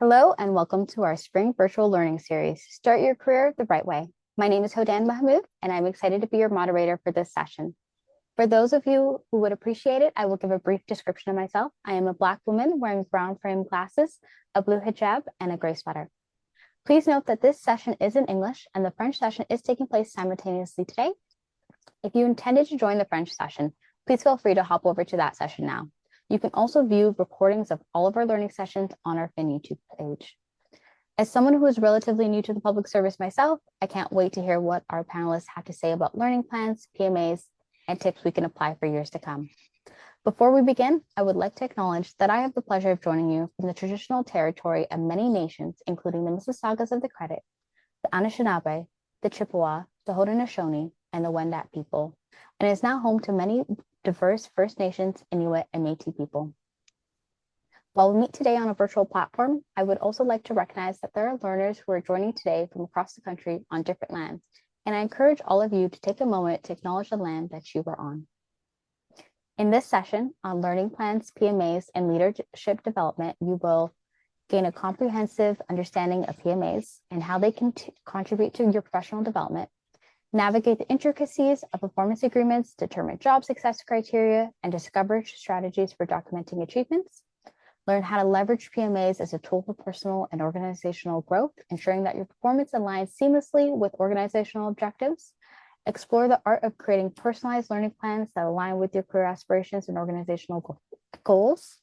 Hello and welcome to our spring virtual learning series, Start Your Career the Right Way. My name is Hodan Mahmoud and I'm excited to be your moderator for this session. For those of you who would appreciate it, I will give a brief description of myself. I am a Black woman wearing brown frame glasses, a blue hijab, and a gray sweater. Please note that this session is in English and the French session is taking place simultaneously today. If you intended to join the French session, please feel free to hop over to that session now. You can also view recordings of all of our learning sessions on our Fin YouTube page. As someone who is relatively new to the public service myself, I can't wait to hear what our panelists have to say about learning plans, PMAs, and tips we can apply for years to come. Before we begin, I would like to acknowledge that I have the pleasure of joining you from the traditional territory of many nations, including the Mississaugas of the Credit, the Anishinaabe, the Chippewa, the Haudenosaunee, and the Wendat people, and is now home to many diverse First Nations, Inuit, and Métis people. While we meet today on a virtual platform, I would also like to recognize that there are learners who are joining today from across the country on different lands, and I encourage all of you to take a moment to acknowledge the land that you are on. In this session on learning plans, PMAs, and leadership development, you will gain a comprehensive understanding of PMAs and how they can contribute to your professional development, navigate the intricacies of performance agreements, determine job success criteria, and discover strategies for documenting achievements. Learn how to leverage PMAs as a tool for personal and organizational growth, ensuring that your performance aligns seamlessly with organizational objectives. Explore the art of creating personalized learning plans that align with your career aspirations and organizational goals.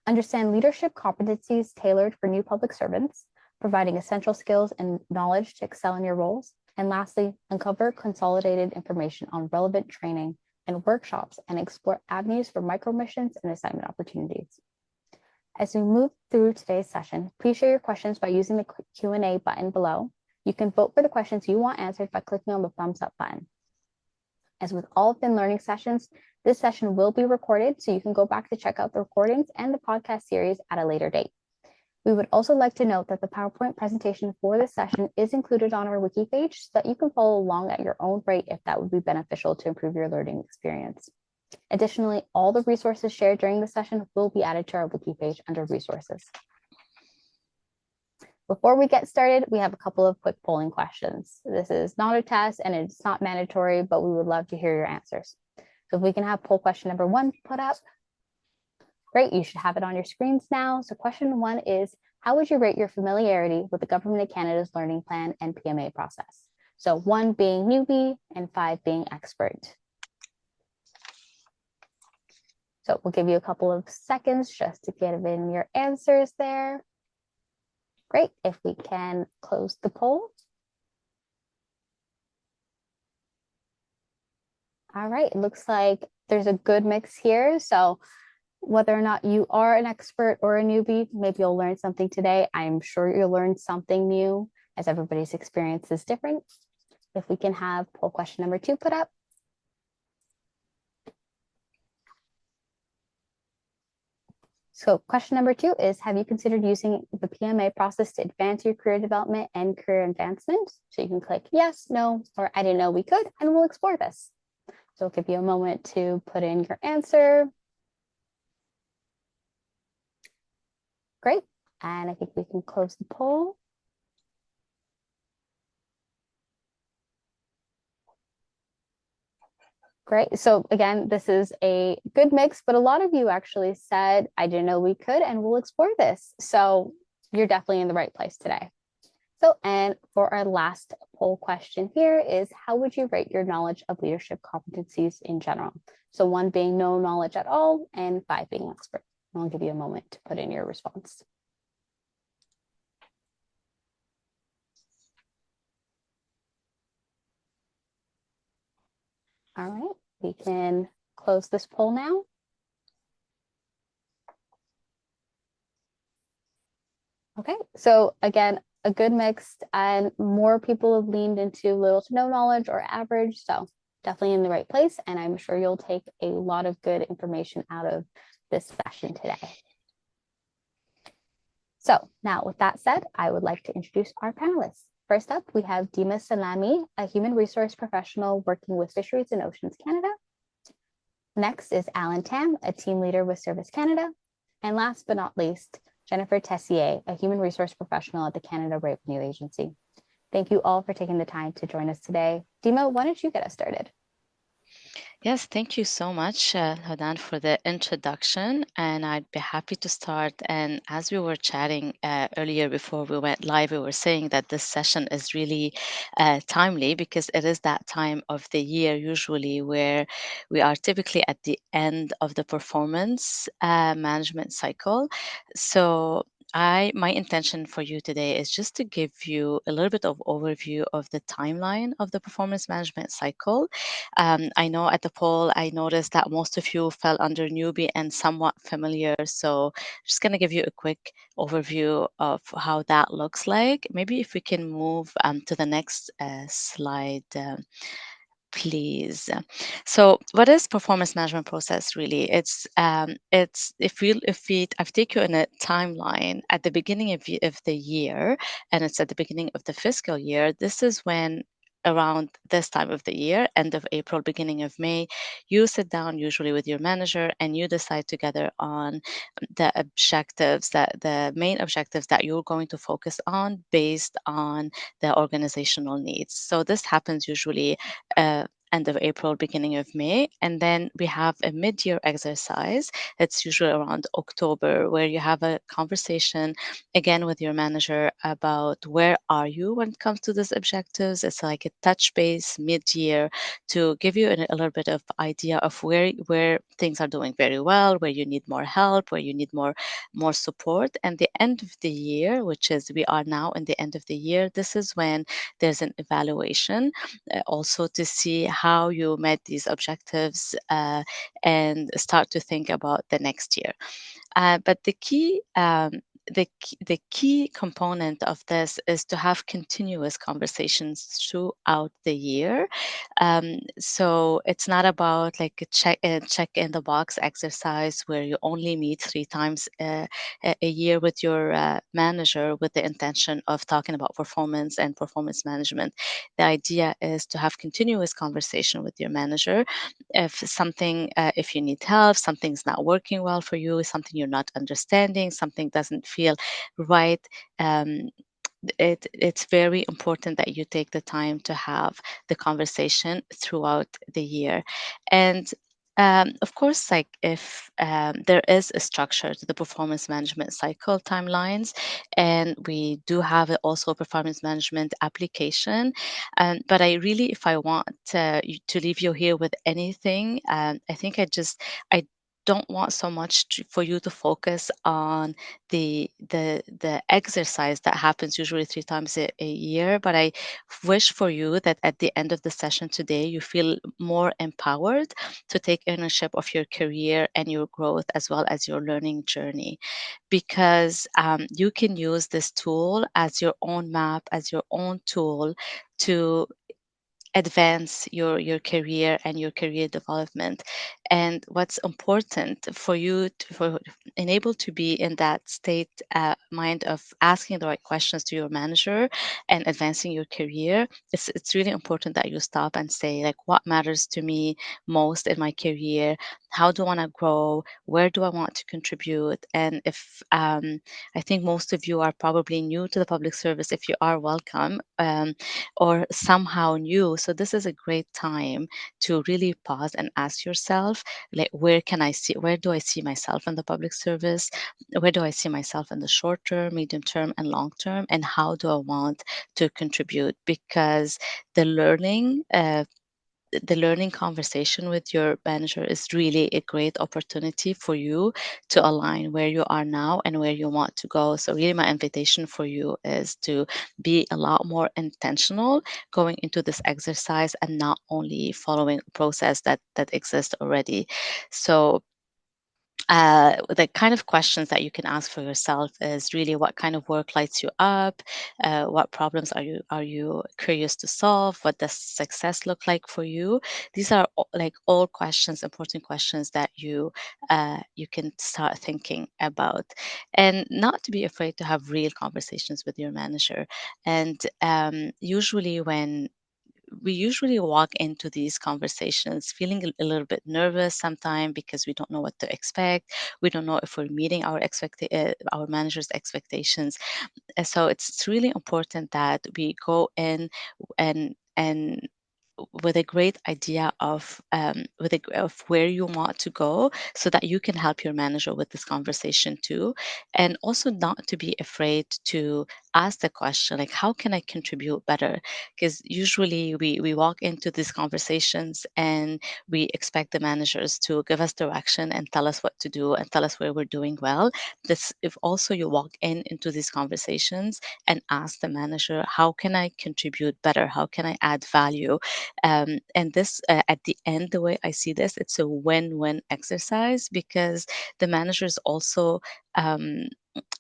Understand leadership competencies tailored for new public servants, providing essential skills and knowledge to excel in your roles. And lastly, uncover consolidated information on relevant training and workshops and explore avenues for micro-missions and assignment opportunities. As we move through today's session, please share your questions by using the Q&A button below. You can vote for the questions you want answered by clicking on the thumbs up button. As with all Fin Learning sessions, this session will be recorded, so you can go back to check out the recordings and the podcast series at a later date. We would also like to note that the PowerPoint presentation for this session is included on our wiki page so that you can follow along at your own rate if that would be beneficial to improve your learning experience. Additionally, all the resources shared during the session will be added to our wiki page under resources. Before we get started, we have a couple of quick polling questions. This is not a test and it's not mandatory, but we would love to hear your answers. So if we can have poll question number 1 put up. Great, you should have it on your screens now. So question 1 is, how would you rate your familiarity with the Government of Canada's learning plan and PMA process? So 1 being newbie and 5 being expert. So we'll give you a couple of seconds just to get in your answers there. Great, if we can close the poll. All right, it looks like there's a good mix here. So whether or not you are an expert or a newbie, maybe you'll learn something today. I'm sure you'll learn something new as everybody's experience is different. If we can have poll question number 2 put up. So question number 2 is, have you considered using the PMA process to advance your career development and career advancement? So you can click yes, no, or I didn't know we could, and we'll explore this. So I'll give you a moment to put in your answer. Great, and I think we can close the poll. Great, so again, this is a good mix, but a lot of you actually said, I didn't know we could, and we'll explore this. So you're definitely in the right place today. So, and for our last poll question here is, how would you rate your knowledge of leadership competencies in general? So 1 being no knowledge at all, and 5 being expert. I'll give you a moment to put in your response. All right, we can close this poll now. Okay, so again, a good mix, and more people have leaned into little to no knowledge or average, so definitely in the right place, and I'm sure you'll take a lot of good information out of this session today. So now with that said, I would like to introduce our panelists. First up, we have Dima Salami, a human resource professional working with Fisheries and Oceans Canada. Next is Alan Tam, a team leader with Service Canada. And last but not least, Jennifer Tessier, a human resource professional at the Canada Revenue Agency. Thank you all for taking the time to join us today. Dima, why don't you get us started? Yes, thank you so much, Hadan, for the introduction. And I'd be happy to start. And as we were chatting earlier before we went live, we were saying that this session is really timely because it is that time of the year usually where we are typically at the end of the performance management cycle. So my intention for you today is just to give you a little bit of overview of the timeline of the performance management cycle. I know at the poll, I noticed that most of you fell under newbie and somewhat familiar. So just going to give you a quick overview of how that looks like. Maybe if we can move to the next slide. Please. So, what is performance management process really? It's if we I've taken you in a timeline at the beginning of the year, and it's at the beginning of the fiscal year. This is when around this time of the year, end of April, beginning of May, you sit down usually with your manager and you decide together on the main objectives that you're going to focus on based on the organizational needs. So this happens usually end of April, beginning of May. And then we have a mid year exercise. It's usually around October, where you have a conversation again with your manager about where are you when it comes to these objectives. It's like a touch base mid year to give you a little bit of idea of where things are doing very well, where you need more help, where you need more support. And the end of the year, which is we are now in the end of the year, this is when there's an evaluation also to see how you met these objectives and start to think about the next year. But the key component of this is to have continuous conversations throughout the year. So it's not about like a check in the box exercise where you only meet 3 times a year with your manager with the intention of talking about performance and performance management. The idea is to have continuous conversation with your manager. If you need help, something's not working well for you, something you're not understanding, something doesn't feel right. Um, it's very important that you take the time to have the conversation throughout the year. And of course, like if there is a structure to the performance management cycle timelines, and we do have also a performance management application. But I really, if I want to leave you here with anything, I think I don't want so much for you to focus on the exercise that happens usually 3 times a year, but I wish for you that at the end of the session today you feel more empowered to take ownership of your career and your growth as well as your learning journey, because you can use this tool as your own map, as your own tool to advance your career and your career development. And what's important for you for enable to be in that state mind of asking the right questions to your manager and advancing your career, it's really important that you stop and say, like, what matters to me most in my career? How do I want to grow? Where do I want to contribute? And if I think most of you are probably new to the public service, if you are, welcome, or somehow new. So this is a great time to really pause and ask yourself, like, where do I see myself in the public service? Where do I see myself in the short term, medium term, and long term? And how do I want to contribute? Because the learning the learning conversation with your manager is really a great opportunity for you to align where you are now and where you want to go. So really my invitation for you is to be a lot more intentional going into this exercise and not only following a process that exists already. So the kind of questions that you can ask for yourself is really, what kind of work lights you up? What problems are you curious to solve? What does success look like for you? These are like all questions, important questions that you can start thinking about, and not to be afraid to have real conversations with your manager. And usually when we usually walk into these conversations feeling a little bit nervous sometimes because we don't know what to expect. We don't know if we're meeting our manager's expectations. And so it's really important that we go in and with a great idea of of where you want to go, so that you can help your manager with this conversation too, and also not to be afraid to ask the question like, how can I contribute better? Because usually we walk into these conversations and we expect the managers to give us direction and tell us what to do and tell us where we're doing well. This, if also you walk into these conversations and ask the manager, how can I contribute better? How can I add value? And this, at the end, the way I see this, it's a win-win exercise, because the manager is also um,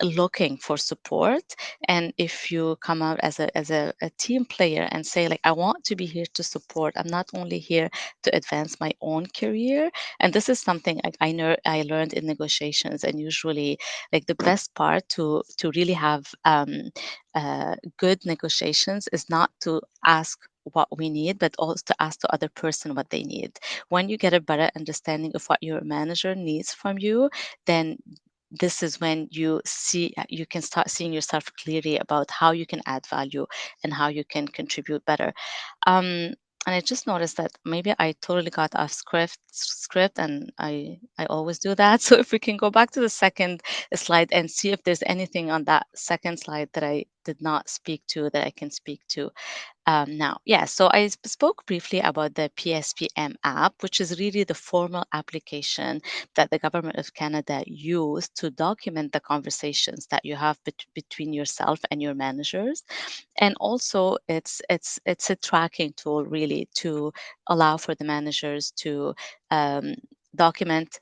looking for support. And if you come out as a team player and say like, I want to be here to support, I'm not only here to advance my own career. And this is something I know I learned in negotiations. And usually, like, the best part to really have good negotiations is not to ask what we need, but also to ask the other person what they need. When you get a better understanding of what your manager needs from you, then this is when you can start seeing yourself clearly about how you can add value and how you can contribute better. um, and I just noticed that maybe I totally got off script, and I always do that. So if we can go back to the second slide and see if there's anything on that second slide that I did not speak to that I can speak to now. Yeah, so I spoke briefly about the PSPM app, which is really the formal application that the government of Canada used to document the conversations that you have between yourself and your managers. And also, it's a tracking tool really to allow for the managers to um, document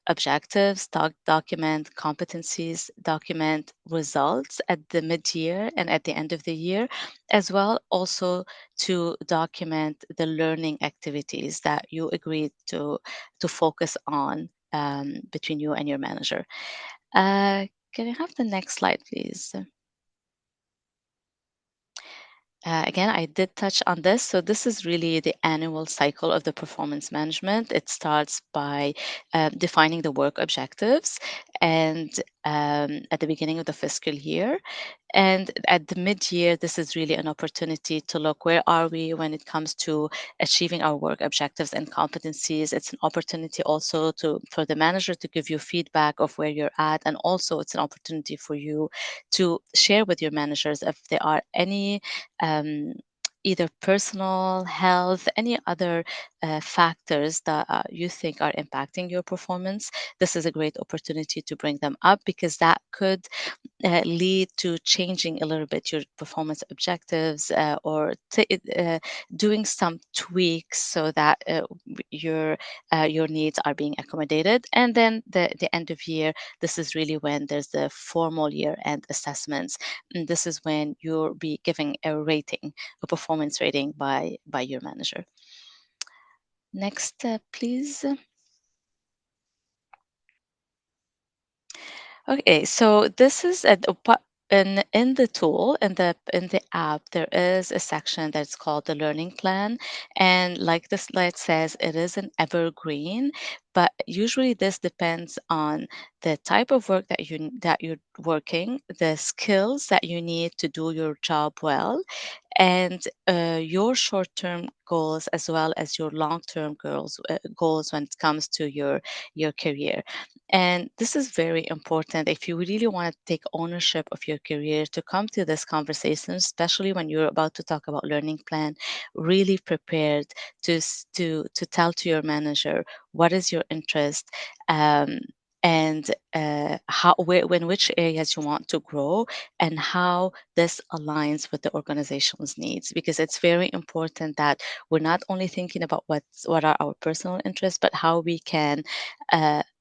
objectives, document competencies, document results at the mid-year and at the end of the year, as well also to document the learning activities that you agreed to focus on between you and your manager. Can I have the next slide, please? Again, I did touch on this. So, this is really the annual cycle of the performance management. It starts by defining the work objectives and at the beginning of the fiscal year. And at the mid-year, this is really an opportunity to look, where are we when it comes to achieving our work objectives and competencies. It's an opportunity also for the manager to give you feedback of where you're at, and also it's an opportunity for you to share with your managers if there are any um, either personal health, any other factors that you think are impacting your performance. This is a great opportunity to bring them up, because that could lead to changing a little bit your performance objectives, or doing some tweaks so that your needs are being accommodated. And then the end of year, this is really when there's the formal year end assessments. And this is when you'll be giving a performance rating by your manager. Next, please. Okay, so this is in the tool, in the app, there is a section that's called the learning plan. And like the slide says, it is an evergreen, but usually this depends on the type of work that you're working, the skills that you need to do your job well, and your short-term goals, as well as your long-term goals when it comes to your career. And this is very important if you really want to take ownership of your career, to come to this conversation, especially when you're about to talk about learning plan, really prepared to tell to your manager what is your interest, um, and in which areas you want to grow, and how this aligns with the organization's needs. Because it's very important that we're not only thinking about what are our personal interests, but how we can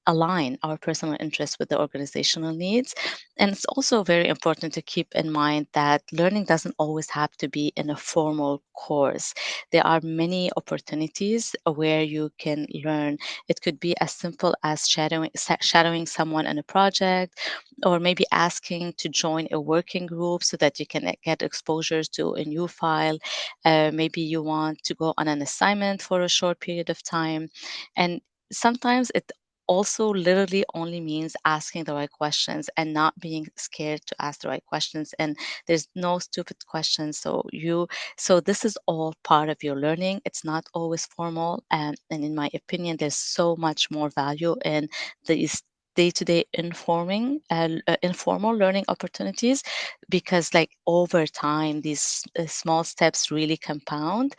align our personal interests with the organizational needs. And it's also very important to keep in mind that learning doesn't always have to be in a formal course. There are many opportunities where you can learn. It could be as simple as shadowing someone in a project, or maybe asking to join a working group so that you can get exposures to a new file. Maybe you want to go on an assignment for a short period of time. And sometimes it also literally only means asking the right questions and not being scared to ask the right questions. And there's no stupid questions. So this is all part of your learning. It's not always formal. And in my opinion, there's so much more value in these day-to-day informal learning opportunities, because like over time these small steps really compound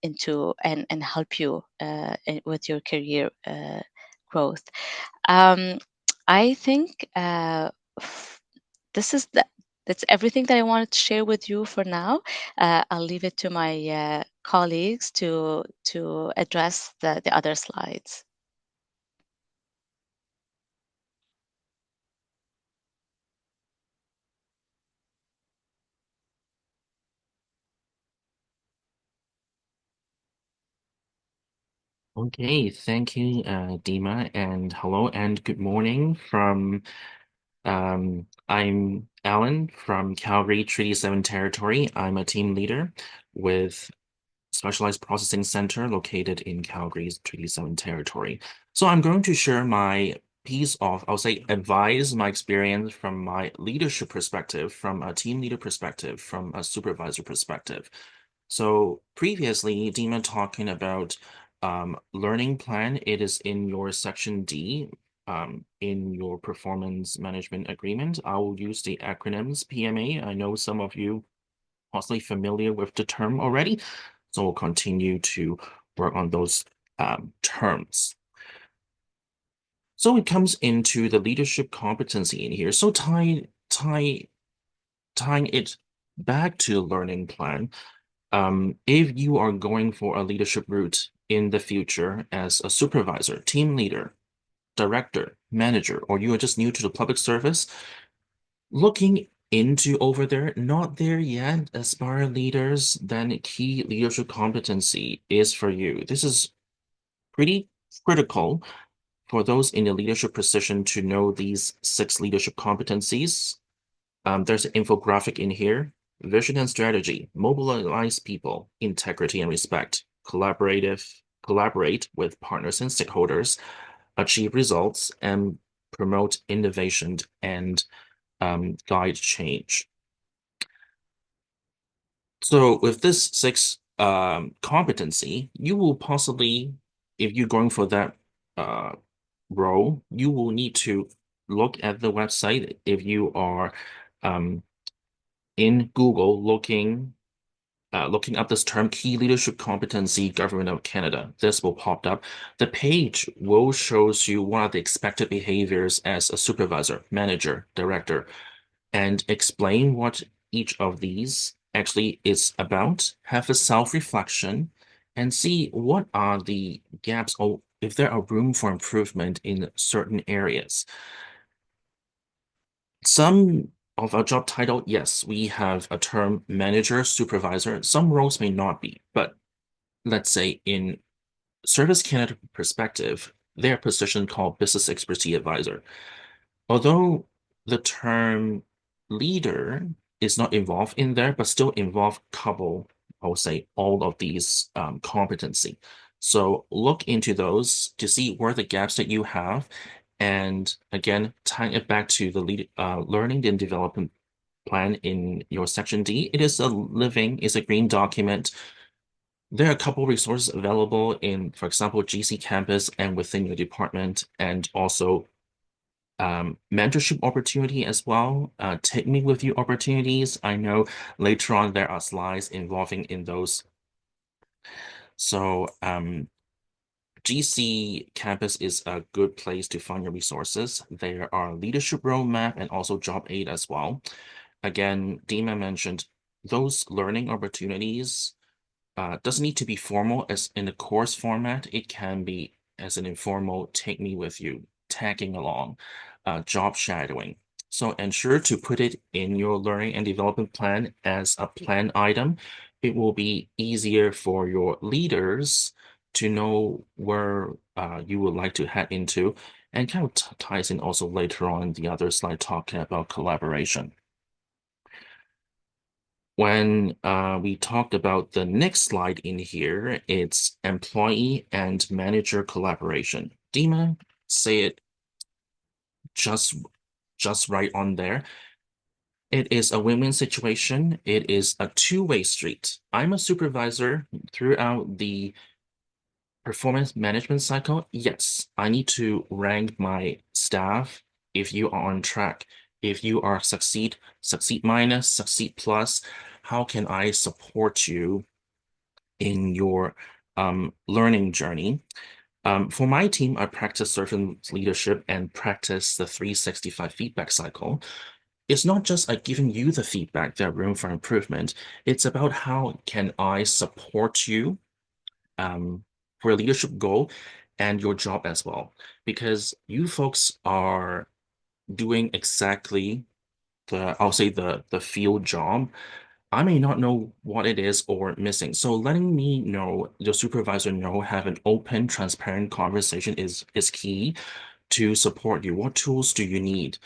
into and help you with your career growth. Um, I think this is that's everything that I wanted to share with you for now. I'll leave it to my colleagues to address the other slides. Okay, thank you, Dima, and hello and good morning from I'm Alan from Calgary Treaty 7 Territory. I'm a team leader with Specialized Processing Center located in Calgary's Treaty 7 Territory. So I'm going to share my piece of, I'll say, advise my experience from my leadership perspective, from a team leader perspective, from a supervisor perspective. So previously, Dima talking about learning plan. It is in your section D, in your performance management agreement. I will use the acronyms PMA. I know some of you possibly familiar with the term already, so we'll continue to work on those terms. So it comes into the leadership competency in here. So tying it back to learning plan. If you are going for a leadership route in the future as a supervisor, team leader, director, manager, or you are just new to the public service, looking into over there, not there yet, aspire leaders, then key leadership competency is for you. This is pretty critical for those in a leadership position to know these 6 leadership competencies. There's an infographic in here. Vision and strategy, mobilize people, integrity and respect, collaborate with partners and stakeholders, achieve results, and promote innovation and guide change. So with this 6 competency, you will possibly, if you're going for that role, you will need to look at the website. If you are in Google looking up this term, key leadership competency, Government of Canada, this will pop up. The page will shows you what are the expected behaviors as a supervisor, manager, director, and explain what each of these actually is about. Have a self-reflection and see what are the gaps or if there are room for improvement in certain areas. Some of our job title, yes, we have a term manager, supervisor. Some roles may not be, but let's say in Service Canada perspective, their position called business expertise advisor. Although the term leader is not involved in there, but still involve couple, I would say, all of these competency. So look into those to see where the gaps that you have. And again, tying it back to the learning and development plan in your section D, it is it's a green document. There are a couple resources available in, for example, GC Campus and within your department, and also mentorship opportunity as well. Take me with you opportunities. I know later on there are slides involving in those. So GC Campus is a good place to find your resources. There are leadership roadmap and also job aid as well. Again, Dima mentioned those learning opportunities doesn't need to be formal as in a course format. It can be as an informal take me with you tagging along, job shadowing. So ensure to put it in your learning and development plan as a plan item. It will be easier for your leaders to know where you would like to head into, and kind of ties in also later on the other slide talking about collaboration. When we talked about the next slide in here, it's employee and manager collaboration. Dima, say it just right on there. It is a win-win situation. It is a two-way street. I'm a supervisor throughout the performance management cycle. Yes, I need to rank my staff if you are on track. If you are succeed minus, succeed plus, how can I support you in your learning journey? For my team, I practice servant leadership and practice the 365 feedback cycle. It's not just giving you the feedback, there room for improvement. It's about how can I support you for a leadership goal and your job as well. Because you folks are doing exactly I'll say the field job. I may not know what it is or missing. So letting me know, your supervisor know, have an open, transparent conversation is key to support you. What tools do you need?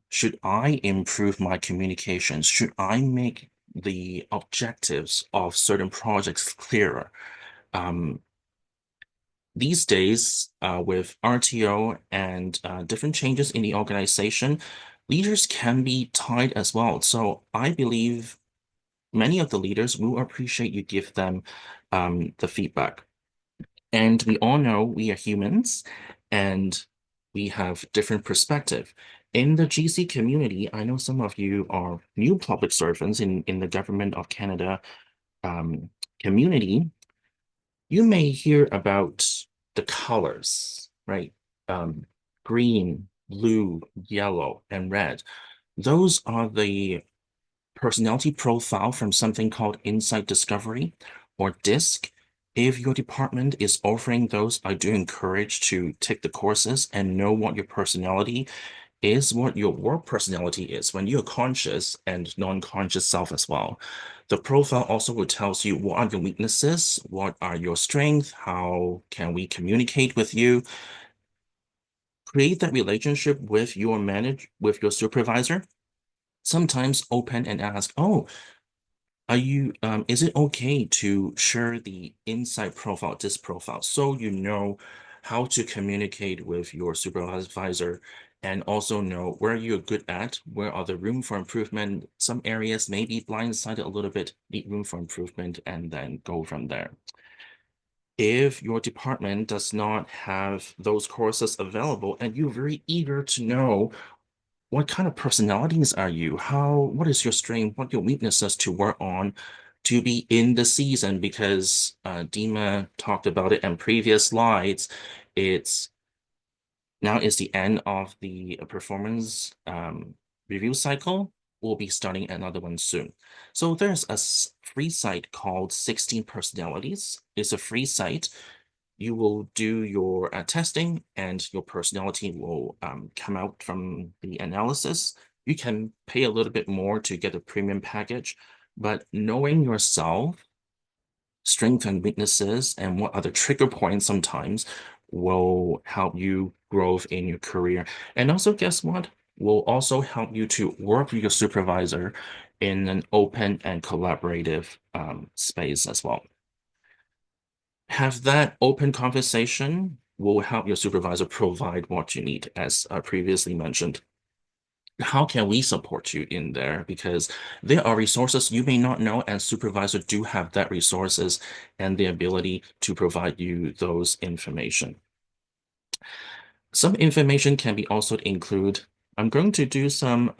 Should I improve my communications? Should I make the objectives of certain projects clearer? These days, with RTO and different changes in the organization, leaders can be tied as well. So I believe many of the leaders will appreciate you give them the feedback. And we all know we are humans and we have different perspective. In the GC community, I know some of you are new public servants in the government of Canada community. You may hear about the colors, right? Green, blue, yellow, and red. Those are the personality profile from something called Insight Discovery or DISC. If your department is offering those, I do encourage to take the courses and know what your personality is, what your work personality is when you're conscious and non-conscious self as well. The profile also will tells you what are your weaknesses, what are your strengths, how can we communicate with you. Create that relationship with your with your supervisor. Sometimes open and ask, oh, is it okay to share the inside profile, this profile, so you know how to communicate with your supervisor and also know where you're good at, where are the room for improvement. Some areas may be blindsided a little bit, need room for improvement, and then go from there. If your department does not have those courses available and you're very eager to know what kind of personalities are you? What is your strength? What your weaknesses to work on to be in the season? Because Dima talked about it in previous slides. It's now is the end of the performance review cycle. We'll be starting another one soon. So there's a free site called 16 Personalities. It's a free site. You will do your testing and your personality will come out from the analysis. You can pay a little bit more to get a premium package, but knowing yourself, strengths and weaknesses, and what are the trigger points sometimes will help you grow in your career. And also, guess what? Will also help you to work with your supervisor in an open and collaborative space as well. Have that open conversation will help your supervisor provide what you need, as I previously mentioned. How can we support you in there? Because there are resources you may not know, and supervisor do have that resources and the ability to provide you those information. Some information can be also include. I'm going to do some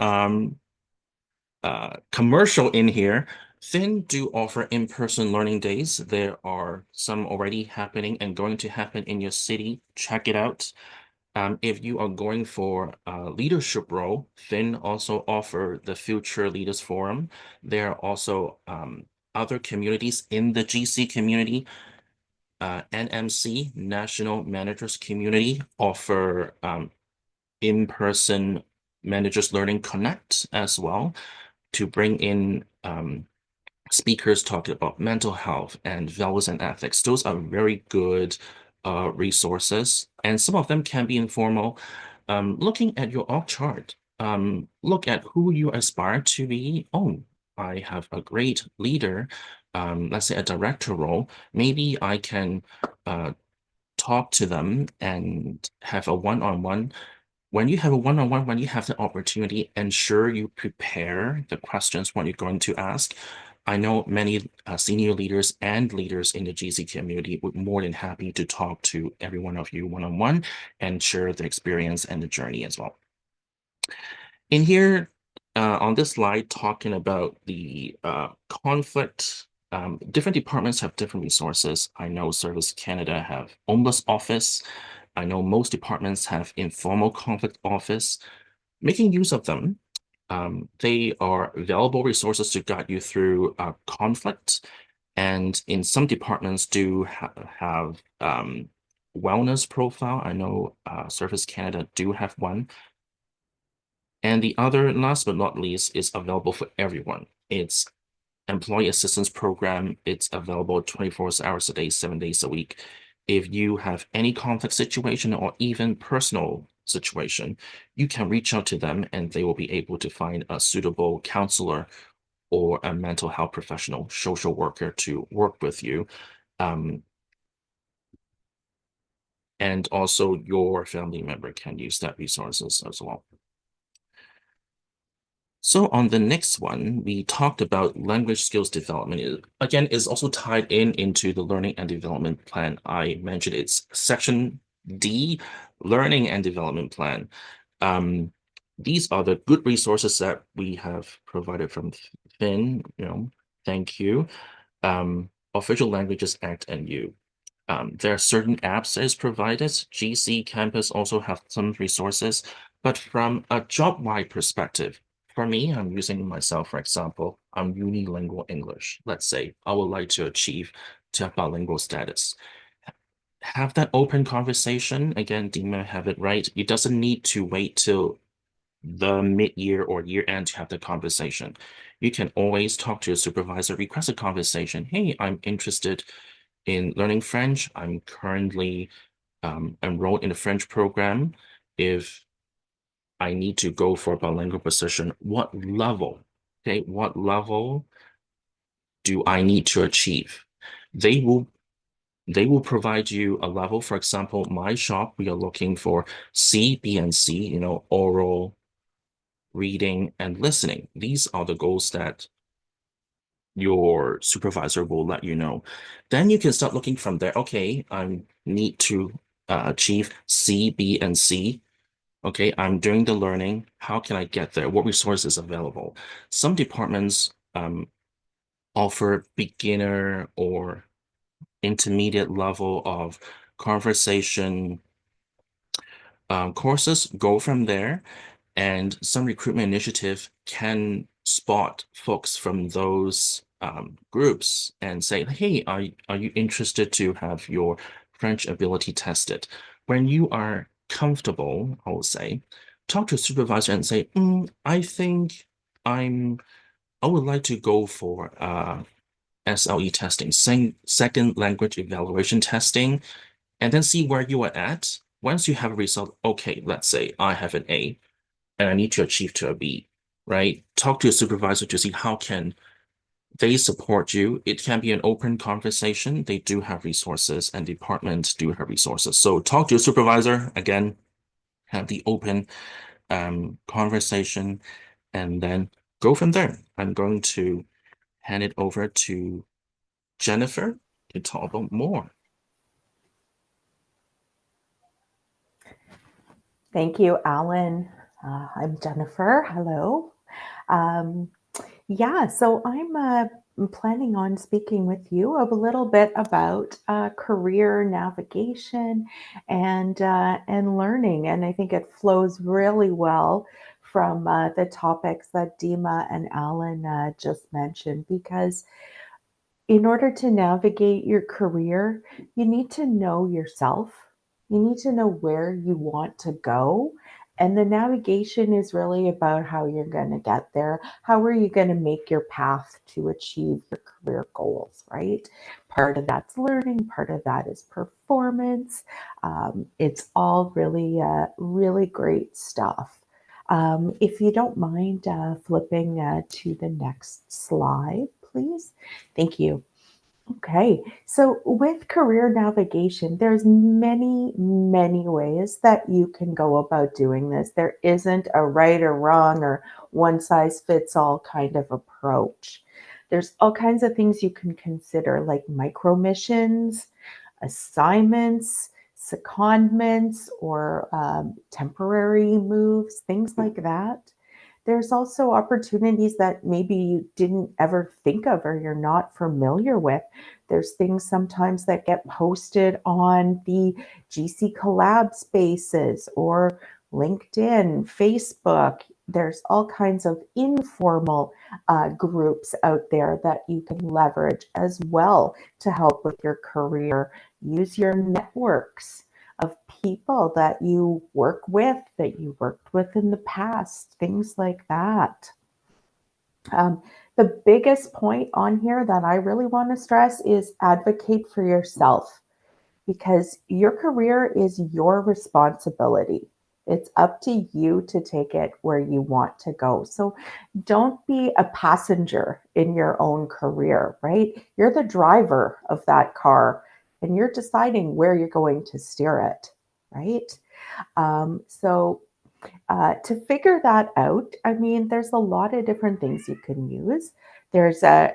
commercial in here. Thin do offer in-person learning days. There are some already happening and going to happen in your city. Check it out. If you are going for a leadership role, Finn also offer the Future Leaders Forum. There are also other communities in the GC community. NMC, National Managers Community, offer in-person Managers Learning Connect as well to bring in speakers talking about mental health and values and ethics. Those are very good resources, and some of them can be informal. Looking at your org chart, look at who you aspire to be. Oh, I have a great leader, let's say a director role. Maybe I can talk to them and have a one-on-one. When you have a one-on-one, when you have the opportunity, ensure you prepare the questions what you're going to ask. I know many senior leaders and leaders in the GC community would more than happy to talk to every one of you one-on-one and share the experience and the journey as well. In here, on this slide, talking about the conflict, different departments have different resources. I know Service Canada have homeless office. I know most departments have informal conflict office. Making use of them, they are valuable resources to guide you through conflict. And in some departments do have wellness profile. I know Service Canada do have one. And the other, last but not least, is available for everyone. It's Employee Assistance Program. It's available 24 hours a day, 7 days a week. If you have any conflict situation or even personal situation, you can reach out to them and they will be able to find a suitable counselor or a mental health professional, social worker to work with you. And also your family member can use that resources as well. So on the next one, we talked about language skills development. Again, is also tied into the learning and development plan. I mentioned it's section D, learning and development plan. These are the good resources that we have provided from Finn, thank you. Official Languages Act and you. There are certain apps that is provided. GC Campus also have some resources, but from a job-wide perspective, for me, I'm using myself, for example, I'm unilingual English. Let's say I would like to achieve to have bilingual status. Have that open conversation. Again, Dima have it right. It doesn't need to wait till the mid-year or year end to have the conversation. You can always talk to your supervisor, request a conversation. Hey, I'm interested in learning French. I'm currently enrolled in a French program. If I need to go for a bilingual position, what level? Okay, what level do I need to achieve? They will provide you a level. For example, my shop, we are looking for C, B, and C, oral, reading, and listening. These are the goals that your supervisor will let you know. Then you can start looking from there. Okay, I need to achieve C, B, and C. Okay, I'm doing the learning. How can I get there? What resources available? Some departments offer beginner or intermediate level of conversation courses. Go from there. And some recruitment initiative can spot folks from those groups and say, hey, are you interested to have your French ability tested? When you are comfortable, I will say, talk to a supervisor and say, I think I would like to go for SLE testing, second language evaluation testing, and then see where you are at. Once you have a result, okay, let's say I have an A and I need to achieve to a B, right? Talk to your supervisor to see how can they support you. It can be an open conversation. They do have resources and departments do have resources. So talk to your supervisor, again, have the open conversation, and then go from there. I'm going to hand it over to Jennifer to talk about more. Thank you, Alan. I'm Jennifer. Hello. So I'm planning on speaking with you a little bit about career navigation and learning, and I think it flows really well from the topics that Dima and Alan just mentioned, because in order to navigate your career, you need to know yourself. You need to know where you want to go. And the navigation is really about how you're going to get there. How are you going to make your path to achieve your career goals, right? Part of that's learning, part of that is performance. It's all really, really great stuff. If you don't mind flipping to the next slide, please. Thank you. Okay, so with career navigation, there's many, many ways that you can go about doing this. There isn't a right or wrong or one size fits all kind of approach. There's all kinds of things you can consider, like micro missions, assignments, secondments, or temporary moves, things like that. There's also opportunities that maybe you didn't ever think of or you're not familiar with. There's things sometimes that get posted on the GC Collab spaces or LinkedIn, Facebook. There's all kinds of informal groups out there that you can leverage as well to help with your career. Use your networks of people that you work with, that you worked with in the past, things like that. The biggest point on here that I really want to stress is advocate for yourself, because your career is your responsibility. It's up to you to take it where you want to go. So don't be a passenger in your own career, right? You're the driver of that car and you're deciding where you're going to steer it, right? To figure that out, I mean, there's a lot of different things you can use. There's a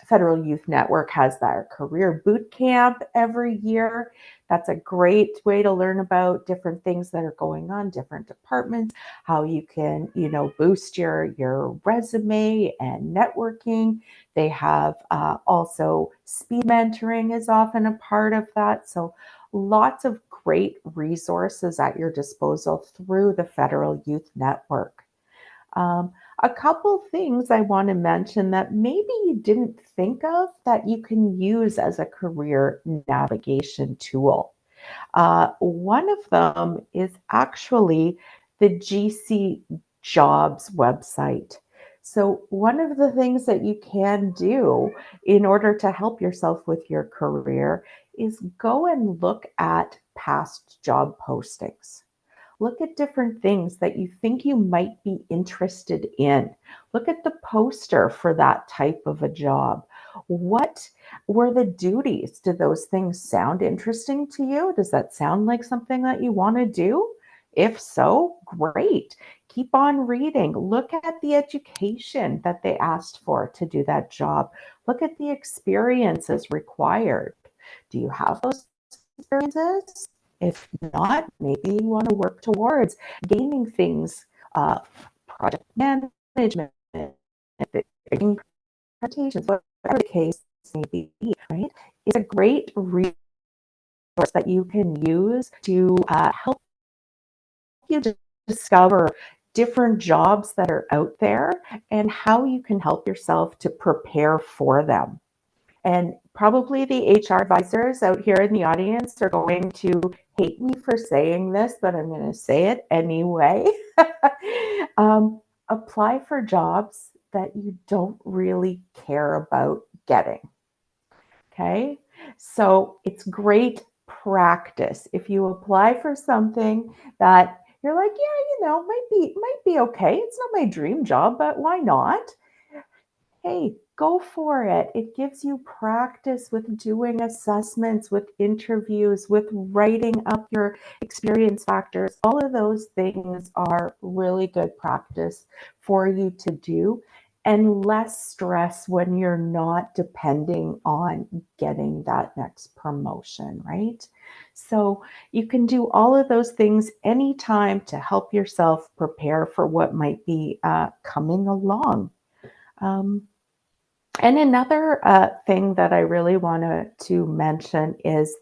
Federal Youth Network has their career boot camp every year. That's a great way to learn about different things that are going on, different departments, how you can, boost your resume and networking. They have also speed mentoring is often a part of that. So lots of great resources at your disposal through the Federal Youth Network. A couple things I want to mention that maybe you didn't think of that you can use as a career navigation tool. One of them is actually the GC Jobs website. So one of the things that you can do in order to help yourself with your career is go and look at past job postings. Look at different things that you think you might be interested in. Look at the poster for that type of a job. What were the duties? Do those things sound interesting to you? Does that sound like something that you want to do? If so, great. Keep on reading. Look at the education that they asked for to do that job. Look at the experiences required. Do you have those experiences? If not, maybe you want to work towards gaining things, project management, presentations, whatever the case may be, right? It's a great resource that you can use to help you discover different jobs that are out there and how you can help yourself to prepare for them. And probably the HR advisors out here in the audience are going to hate me for saying this, but I'm going to say it anyway. Apply for jobs that you don't really care about getting. Okay, so it's great practice. If you apply for something that you're like, yeah, might be okay. It's not my dream job, but why not? Hey, go for it. It gives you practice with doing assessments, with interviews, with writing up your experience factors. All of those things are really good practice for you to do, and less stress when you're not depending on getting that next promotion, right? So you can do all of those things anytime to help yourself prepare for what might be coming along. And another thing that I really wanted to mention is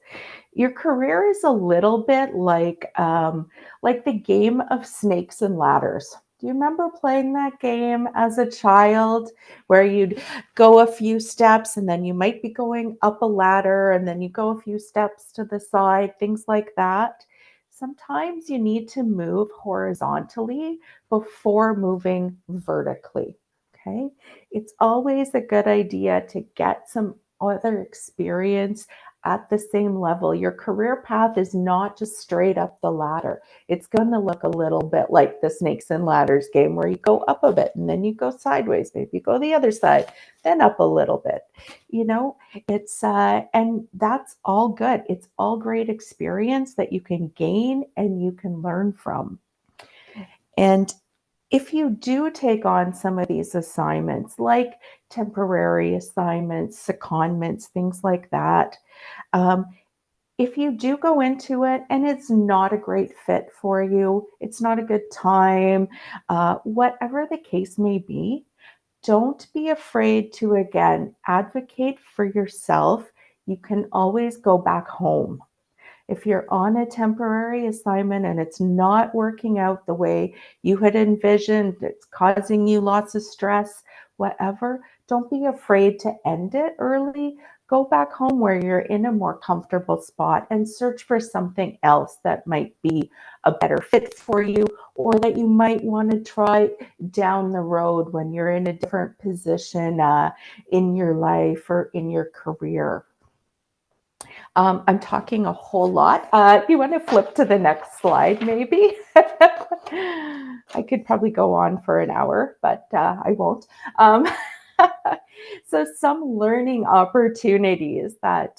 your career is a little bit like the game of snakes and ladders. Do you remember playing that game as a child where you'd go a few steps and then you might be going up a ladder and then you go a few steps to the side, things like that? Sometimes you need to move horizontally before moving vertically. Okay. It's always a good idea to get some other experience at the same level. Your career path is not just straight up the ladder. It's going to look a little bit like the snakes and ladders game where you go up a bit and then you go sideways, maybe you go the other side, then up a little bit. You know, it's and that's all good. It's all great experience that you can gain and you can learn from. And if you do take on some of these assignments, like temporary assignments, secondments, things like that, um, if you do go into it and it's not a great fit for you, it's not a good time, whatever the case may be, don't be afraid to, again, advocate for yourself. You can always go back home. If you're on a temporary assignment and it's not working out the way you had envisioned, it's causing you lots of stress, whatever, don't be afraid to end it early. Go back home where you're in a more comfortable spot and search for something else that might be a better fit for you or that you might want to try down the road when you're in a different position in your life or in your career. I'm talking a whole lot. You want to flip to the next slide, maybe? I could probably go on for an hour, but I won't. So some learning opportunities that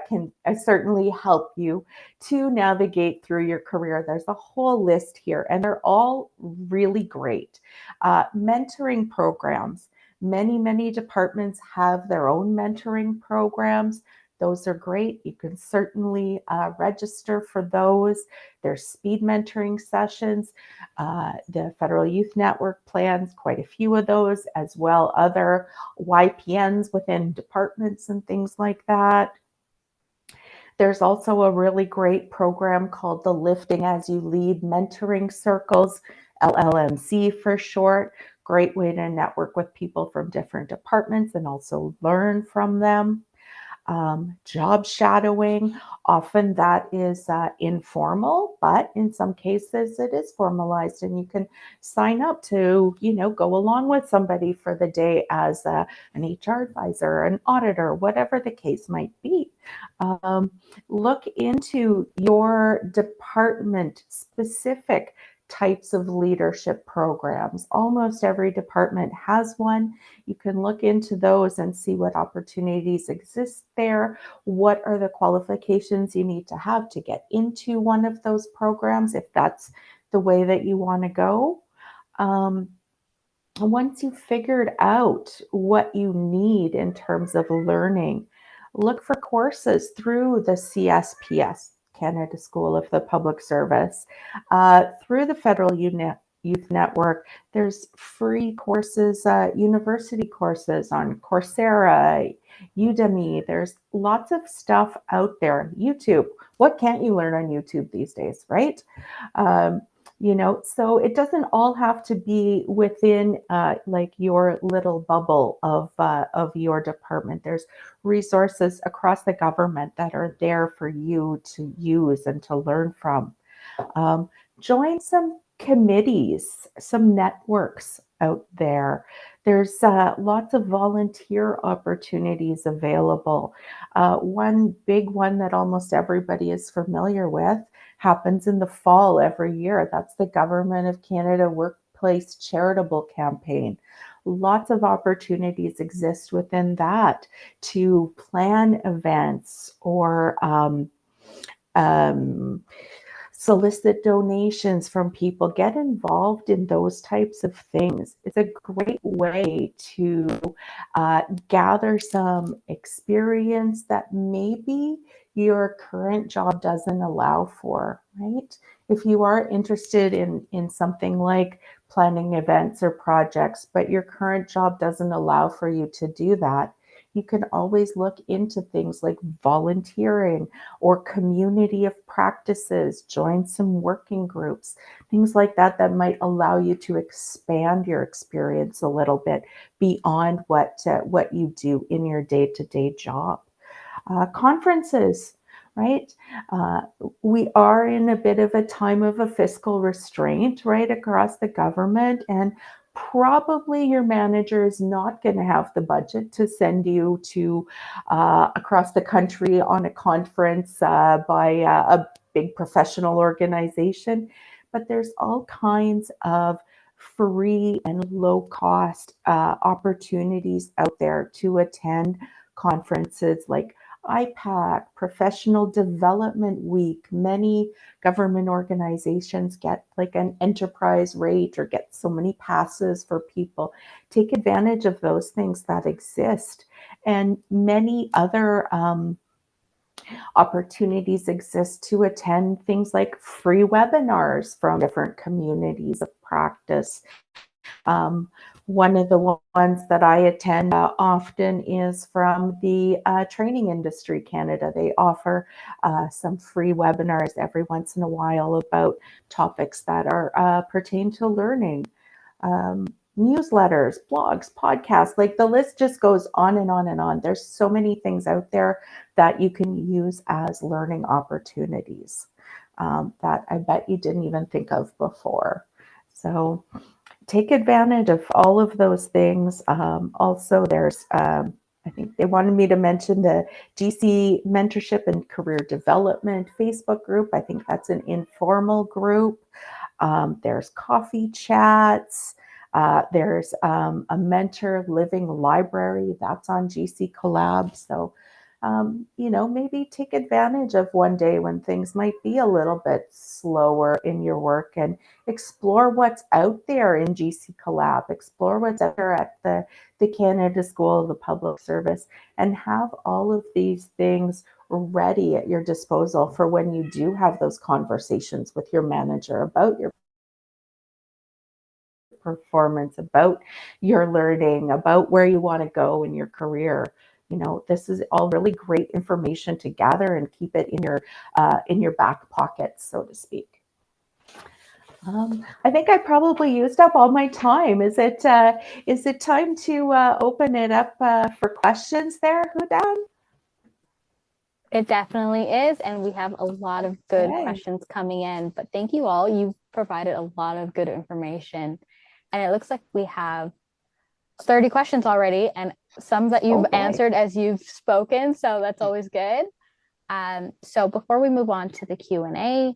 can certainly help you to navigate through your career. There's a whole list here, and they're all really great. Mentoring programs. Many departments have their own mentoring programs. Those are great. You can certainly register for those. There's speed mentoring sessions. The Federal Youth Network plans quite a few of those, as well other YPNs within departments and things like that. There's also a really great program called the Lifting as You Lead Mentoring Circles, LLMC for short. Great way to network with people from different departments and also learn from them. Job shadowing, often that is informal, but in some cases it is formalized and you can sign up to, go along with somebody for the day as an HR advisor, an auditor, whatever the case might be. Look into your department specific types of leadership programs. Almost every department has one. You can look into those and see what opportunities exist there. What are the qualifications you need to have to get into one of those programs, if that's the way that you want to go. Once you've figured out what you need in terms of learning, look for courses through the CSPS, Canada School of the Public Service, through the Federal Youth Network. There's free courses, university courses on Coursera, Udemy. There's lots of stuff out there. YouTube. What can't you learn on YouTube these days, right? So it doesn't all have to be within like your little bubble of your department. There's resources across the government that are there for you to use and to learn from. Join some committees, some networks out there. There's lots of volunteer opportunities available. One big one that almost everybody is familiar with happens in the fall every year. That's the Government of Canada Workplace Charitable Campaign. Lots of opportunities exist within that to plan events or solicit donations from people. Get involved in those types of things. It's a great way to gather some experience that maybe your current job doesn't allow for, right? If you are interested in something like planning events or projects, but your current job doesn't allow for you to do that, you can always look into things like volunteering or community of practices, join some working groups, things like that that might allow you to expand your experience a little bit beyond what you do in your day-to-day job. Conferences, right? Uh, we are in a bit of a time of a fiscal restraint, right, across the government, and probably your manager is not going to have the budget to send you to across the country on a conference by a big professional organization. But there's all kinds of free and low cost opportunities out there to attend conferences like IPAC, Professional Development Week. Many government organizations get like an enterprise rate or get so many passes for people. Take advantage of those things that exist. And many other opportunities exist to attend things like free webinars from different communities of practice. One of the ones that I attend often is from the Training Industry Canada. They offer some free webinars every once in a while about topics that are pertain to learning. Newsletters, blogs, podcasts, like the list just goes on and on and on. There's so many things out there that you can use as learning opportunities that I bet you didn't even think of before. So take advantage of all of those things. Also, there's, I think they wanted me to mention the GC Mentorship and Career Development Facebook group. I think that's an informal group. There's coffee chats. There's a mentor living library that's on GC Collab. So, maybe take advantage of one day when things might be a little bit slower in your work and explore what's out there in GC Collab, explore what's out there at the Canada School of the Public Service, and have all of these things ready at your disposal for when you do have those conversations with your manager about your performance, about your learning, about where you want to go in your career. This is all really great information to gather and keep it in your back pocket, so to speak. I think I probably used up all my time. Is it time to open it up for questions there, Hudan? It definitely is. And we have a lot of good questions coming in. But thank you all. You've provided a lot of good information. And it looks like we have 30 questions already, and some that you've answered as you've spoken. So that's always good. So before we move on to the Q&A,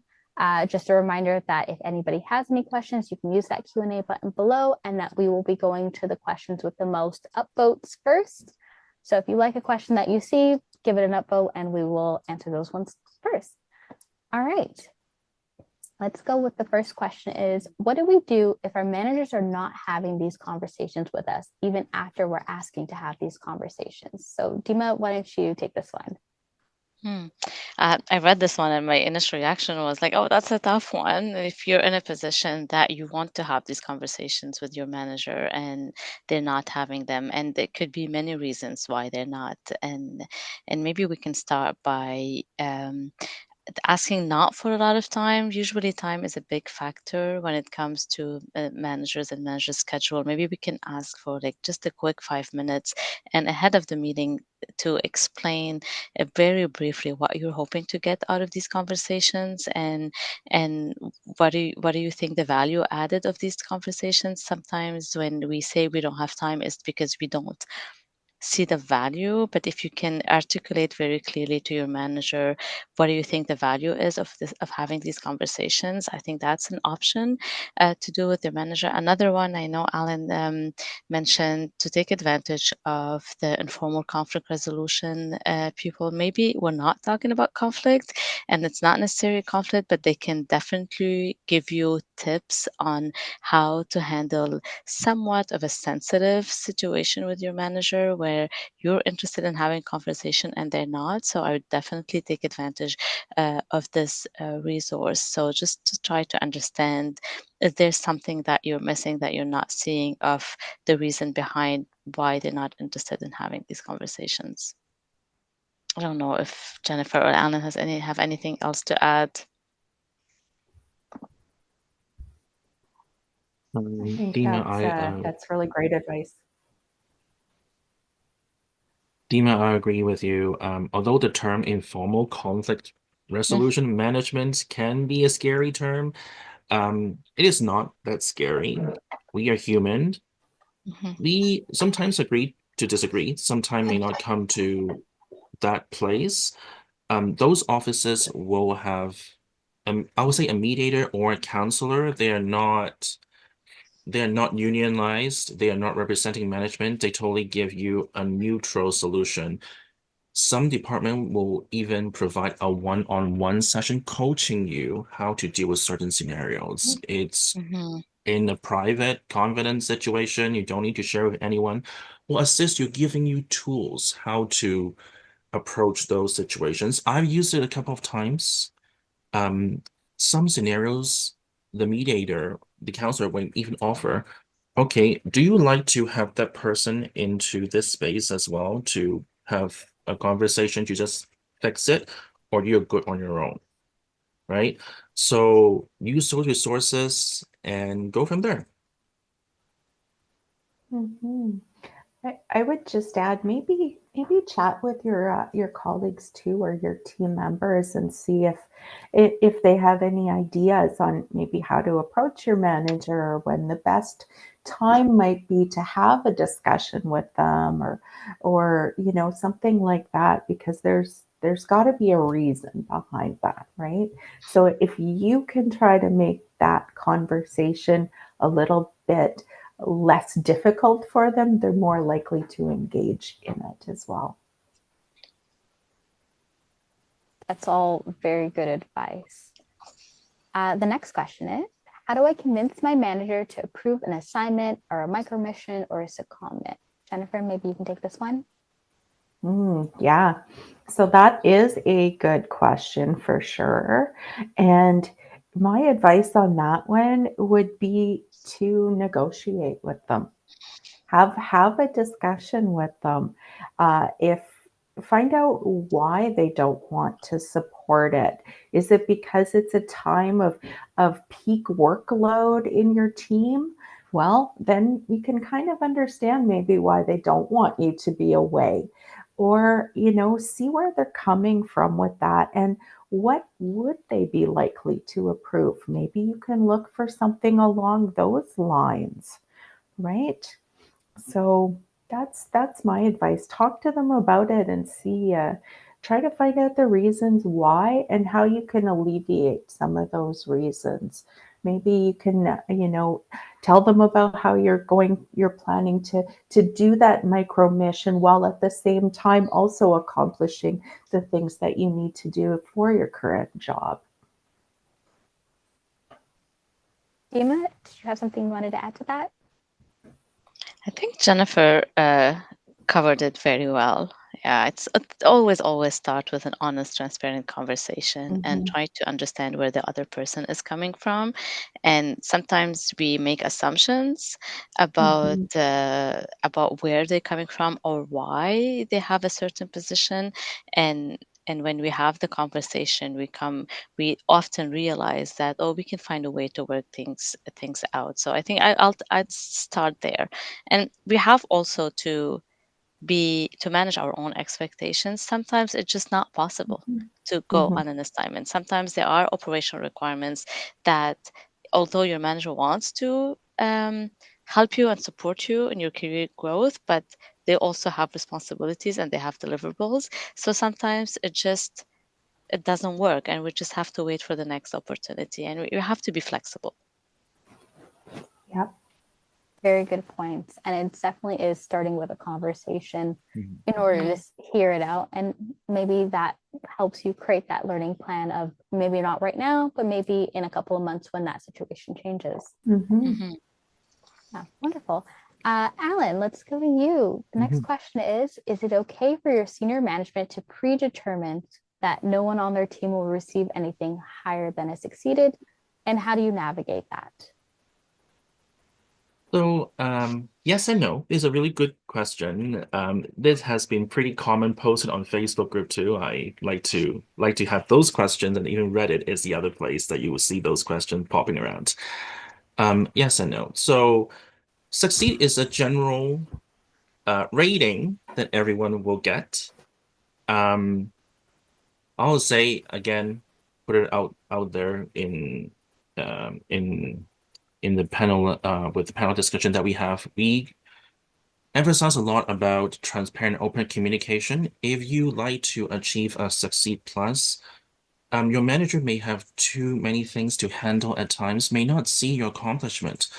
just a reminder that if anybody has any questions, you can use that Q&A button below, and that we will be going to the questions with the most upvotes first. So if you like a question that you see, give it an upvote and we will answer those ones first. All right. Let's go with the first question is, what do we do if our managers are not having these conversations with us, even after we're asking to have these conversations? So Dima, why don't you take this one? I read this one and my initial reaction was like, oh, that's a tough one. If you're in a position that you want to have these conversations with your manager and they're not having them, and there could be many reasons why they're not. And maybe we can start by asking not for a lot of time. Usually time is a big factor when it comes to managers and managers schedule. Maybe we can ask for like just a quick 5 minutes and ahead of the meeting to explain very briefly what you're hoping to get out of these conversations, and what do you think the value added of these conversations. Sometimes when we say we don't have time, it's because we don't see the value. But if you can articulate very clearly to your manager what do you think the value is of having these conversations, I think that's an option to do with your manager. Another one, I know Alan mentioned to take advantage of the informal conflict resolution. People maybe we're not talking about conflict and it's not necessarily conflict, but they can definitely give you tips on how to handle somewhat of a sensitive situation with your manager, where where you're interested in having conversation and they're not. So I would definitely take advantage of this resource. So just to try to understand if there's something that you're missing, that you're not seeing, of the reason behind why they're not interested in having these conversations. I don't know if Jennifer or Alan have anything else to add. I think Dina, that's really great advice. Dima, I agree with you. Although the term informal conflict resolution management can be a scary term, it is not that scary. We are human. Mhm. We sometimes agree to disagree, sometimes may not come to that place. Those offices will have, I would say, a mediator or a counselor. They are not unionized. They are not representing management. They totally give you a neutral solution. Some department will even provide a one-on-one session coaching you how to deal with certain scenarios. It's Mhm. in a private, confident situation. You don't need to share with anyone. Will assist you, giving you tools how to approach those situations. I've used it a couple of times. Um, some scenarios, the mediator, the counselor will even offer, okay, do you like to have that person into this space as well to have a conversation to just fix it, or you're good on your own, right? So use those resources and go from there. Hmm. I would just add, maybe chat with your colleagues too, or your team members, and see if they have any ideas on maybe how to approach your manager, or when the best time might be to have a discussion with them, or something like that, because there's got to be a reason behind that, right? So if you can try to make that conversation a little bit less difficult for them, they're more likely to engage in it as well. That's all very good advice. The next question is, how do I convince my manager to approve an assignment or a micro mission or a secondment? Jennifer, maybe you can take this one. Yeah, so that is a good question for sure. And my advice on that one would be to negotiate with them. Have a discussion with them. If Find out why they don't want to support it. Is it because it's a time of peak workload in your team? Well, then you can kind of understand maybe why they don't want you to be away. Or, see where they're coming from with that, and what would they be likely to approve. Maybe you can look for something along those lines, right? So that's my advice. Talk to them about it and see. Try to find out the reasons why and how you can alleviate some of those reasons. Maybe you can, tell them about how you're planning to do that micro mission, while at the same time also accomplishing the things that you need to do for your current job. Dima, did you have something you wanted to add to that? I think Jennifer covered it very well. Yeah, it's always start with an honest, transparent conversation and try to understand where the other person is coming from. And sometimes we make assumptions about where they're coming from or why they have a certain position. And when we have the conversation, we often realize that, oh, we can find a way to work things out. So I think I'd start there. And we have also to manage our own expectations. Sometimes it's just not possible to go on an assignment. Sometimes there are operational requirements that, although your manager wants to help you and support you in your career growth, but they also have responsibilities and they have deliverables. So sometimes it doesn't work, and we just have to wait for the next opportunity, and we have to be flexible. Yep. Very good points. And it definitely is starting with a conversation in order to hear it out. And maybe that helps you create that learning plan of maybe not right now, but maybe in a couple of months when that situation changes. Mm-hmm. Yeah, wonderful. Alan, let's go to you. The next Mhm. question is it okay for your senior management to predetermine that no one on their team will receive anything higher than a succeeded? And how do you navigate that? So, yes and no is a really good question. This has been pretty common posted on Facebook group too. I like to have those questions, and even Reddit is the other place that you will see those questions popping around. Yes and no. So, succeed is a general rating that everyone will get. Um, I'll say again, put it out there um, in in the panel with the panel discussion that we have. We emphasize a lot about transparent, open communication. If you like to achieve a Succeed Plus, your manager may have too many things to handle at times, may not see your accomplishment.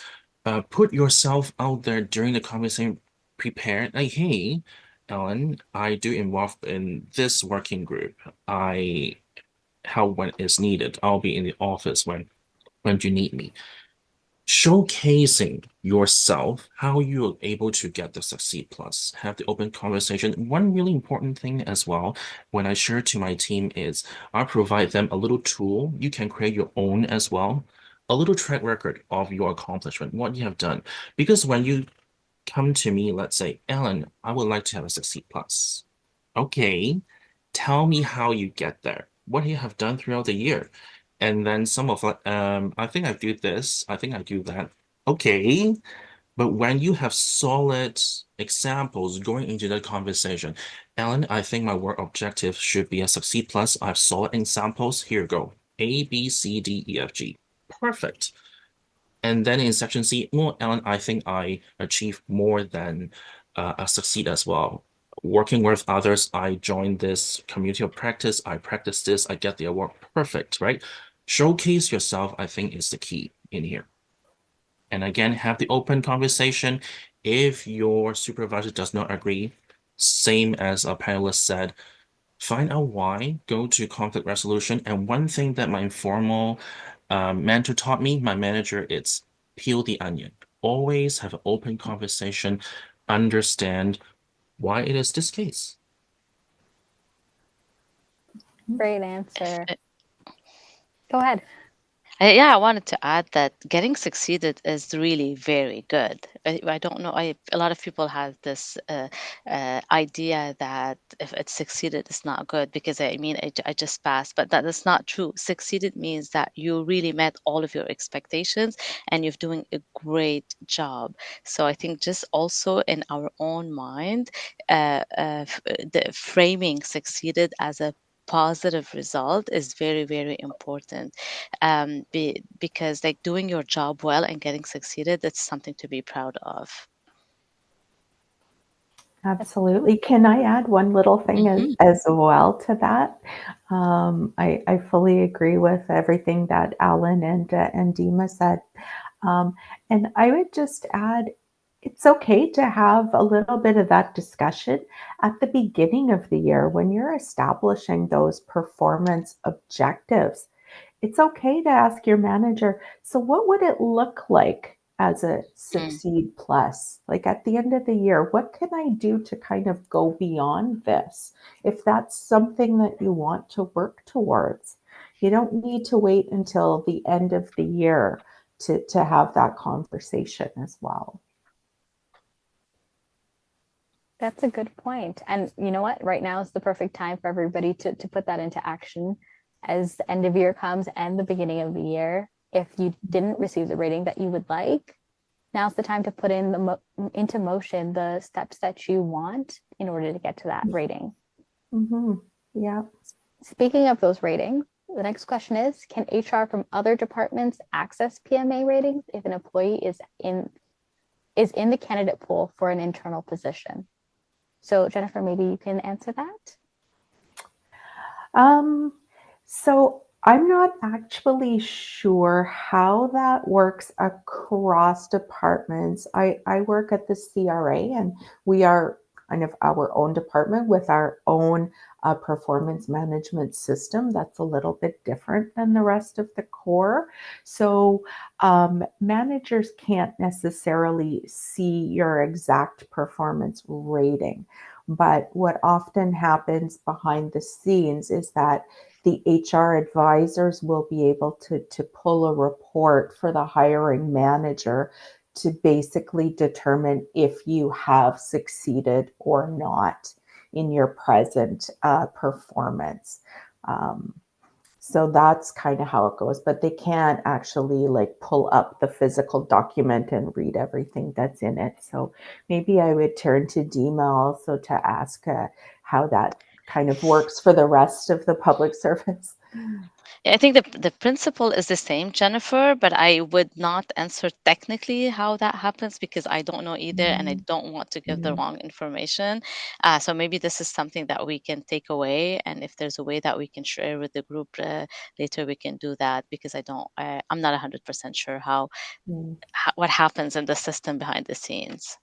Put yourself out there during the conversation, prepared. Like, hey, Ellen, I do involve in this working group. I help when it's needed. I'll be in the office when you need me. Showcasing yourself, how you're able to get the Succeed Plus, have the open conversation. One really important thing as well, when I share to my team is I provide them a little tool. You can create your own as well, a little track record of your accomplishment, what you have done. Because when you come to me, let's say, Ellen, I would like to have a Succeed Plus. Okay, tell me how you get there. What you have done throughout the year. And then some of like, I think I do this, I think I do that. Okay, but when you have solid examples going into the conversation, Ellen, I think my work objective should be a Succeed Plus. I have solid examples. Here you go. A, B, C, D, E, F, G. Perfect. And then in section C, well, Ellen, I think I achieved more than a succeed as well. Working with others, I joined this community of practice. I practice this. I get the award. Perfect, right? Showcase yourself, I think, is the key in here. And again, have the open conversation. If your supervisor does not agree, same as a panelist said, find out why, go to conflict resolution. And one thing that my informal mentor taught me, my manager, it's peel the onion. Always have an open conversation, understand why it is this case. Great answer. Go ahead. Yeah, I wanted to add that getting succeeded is really very good. I don't know. A lot of people have this idea that if it's succeeded, it's not good because I mean, I just passed, but that is not true. Succeeded means that you really met all of your expectations and you're doing a great job. So I think just also in our own mind, the framing succeeded as a positive result is very, very important because like doing your job well and getting succeeded, that's something to be proud of. Absolutely. Can I add one little thing as well to that? I fully agree with everything that Alan and Dima said. And I would just add, it's okay to have a little bit of that discussion at the beginning of the year when you're establishing those performance objectives. It's okay to ask your manager, so what would it look like as a Succeed Plus? Like at the end of the year, what can I do to kind of go beyond this? If that's something that you want to work towards, you don't need to wait until the end of the year to have that conversation as well. That's a good point. And you know what? Right now is the perfect time for everybody to put that into action as the end of year comes and the beginning of the year. If you didn't receive the rating that you would like, now's the time to put into motion the steps that you want in order to get to that rating. Mm-hmm. Yeah. Speaking of those ratings, the next question is, can HR from other departments access PMA ratings if an employee is in the candidate pool for an internal position? So Jennifer, maybe you can answer that. So I'm not actually sure how that works across departments. I work at the CRA and we are kind of our own department with our own performance management system that's a little bit different than the rest of the core. So managers can't necessarily see your exact performance rating. But what often happens behind the scenes is that the HR advisors will be able to pull a report for the hiring manager to basically determine if you have succeeded or not in your present performance. So that's kind of how it goes, but they can't actually like pull up the physical document and read everything that's in it. So maybe I would turn to Dima also to ask how that kind of works for the rest of the public service. Yeah, I think the principle is the same, Jennifer, but I would not answer technically how that happens because I don't know either, and I don't want to give the wrong information. So maybe this is something that we can take away, and if there's a way that we can share with the group later, we can do that because I'm not 100% sure what happens in the system behind the scenes.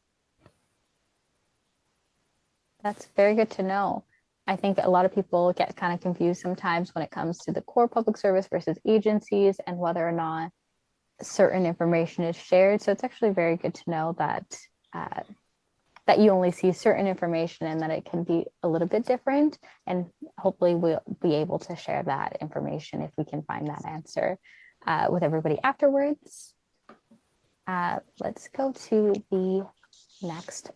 That's very good to know. I think a lot of people get kind of confused sometimes when it comes to the core public service versus agencies and whether or not certain information is shared. So it's actually very good to know that that you only see certain information and that it can be a little bit different. And hopefully we'll be able to share that information if we can find that answer with everybody afterwards. Let's go to the next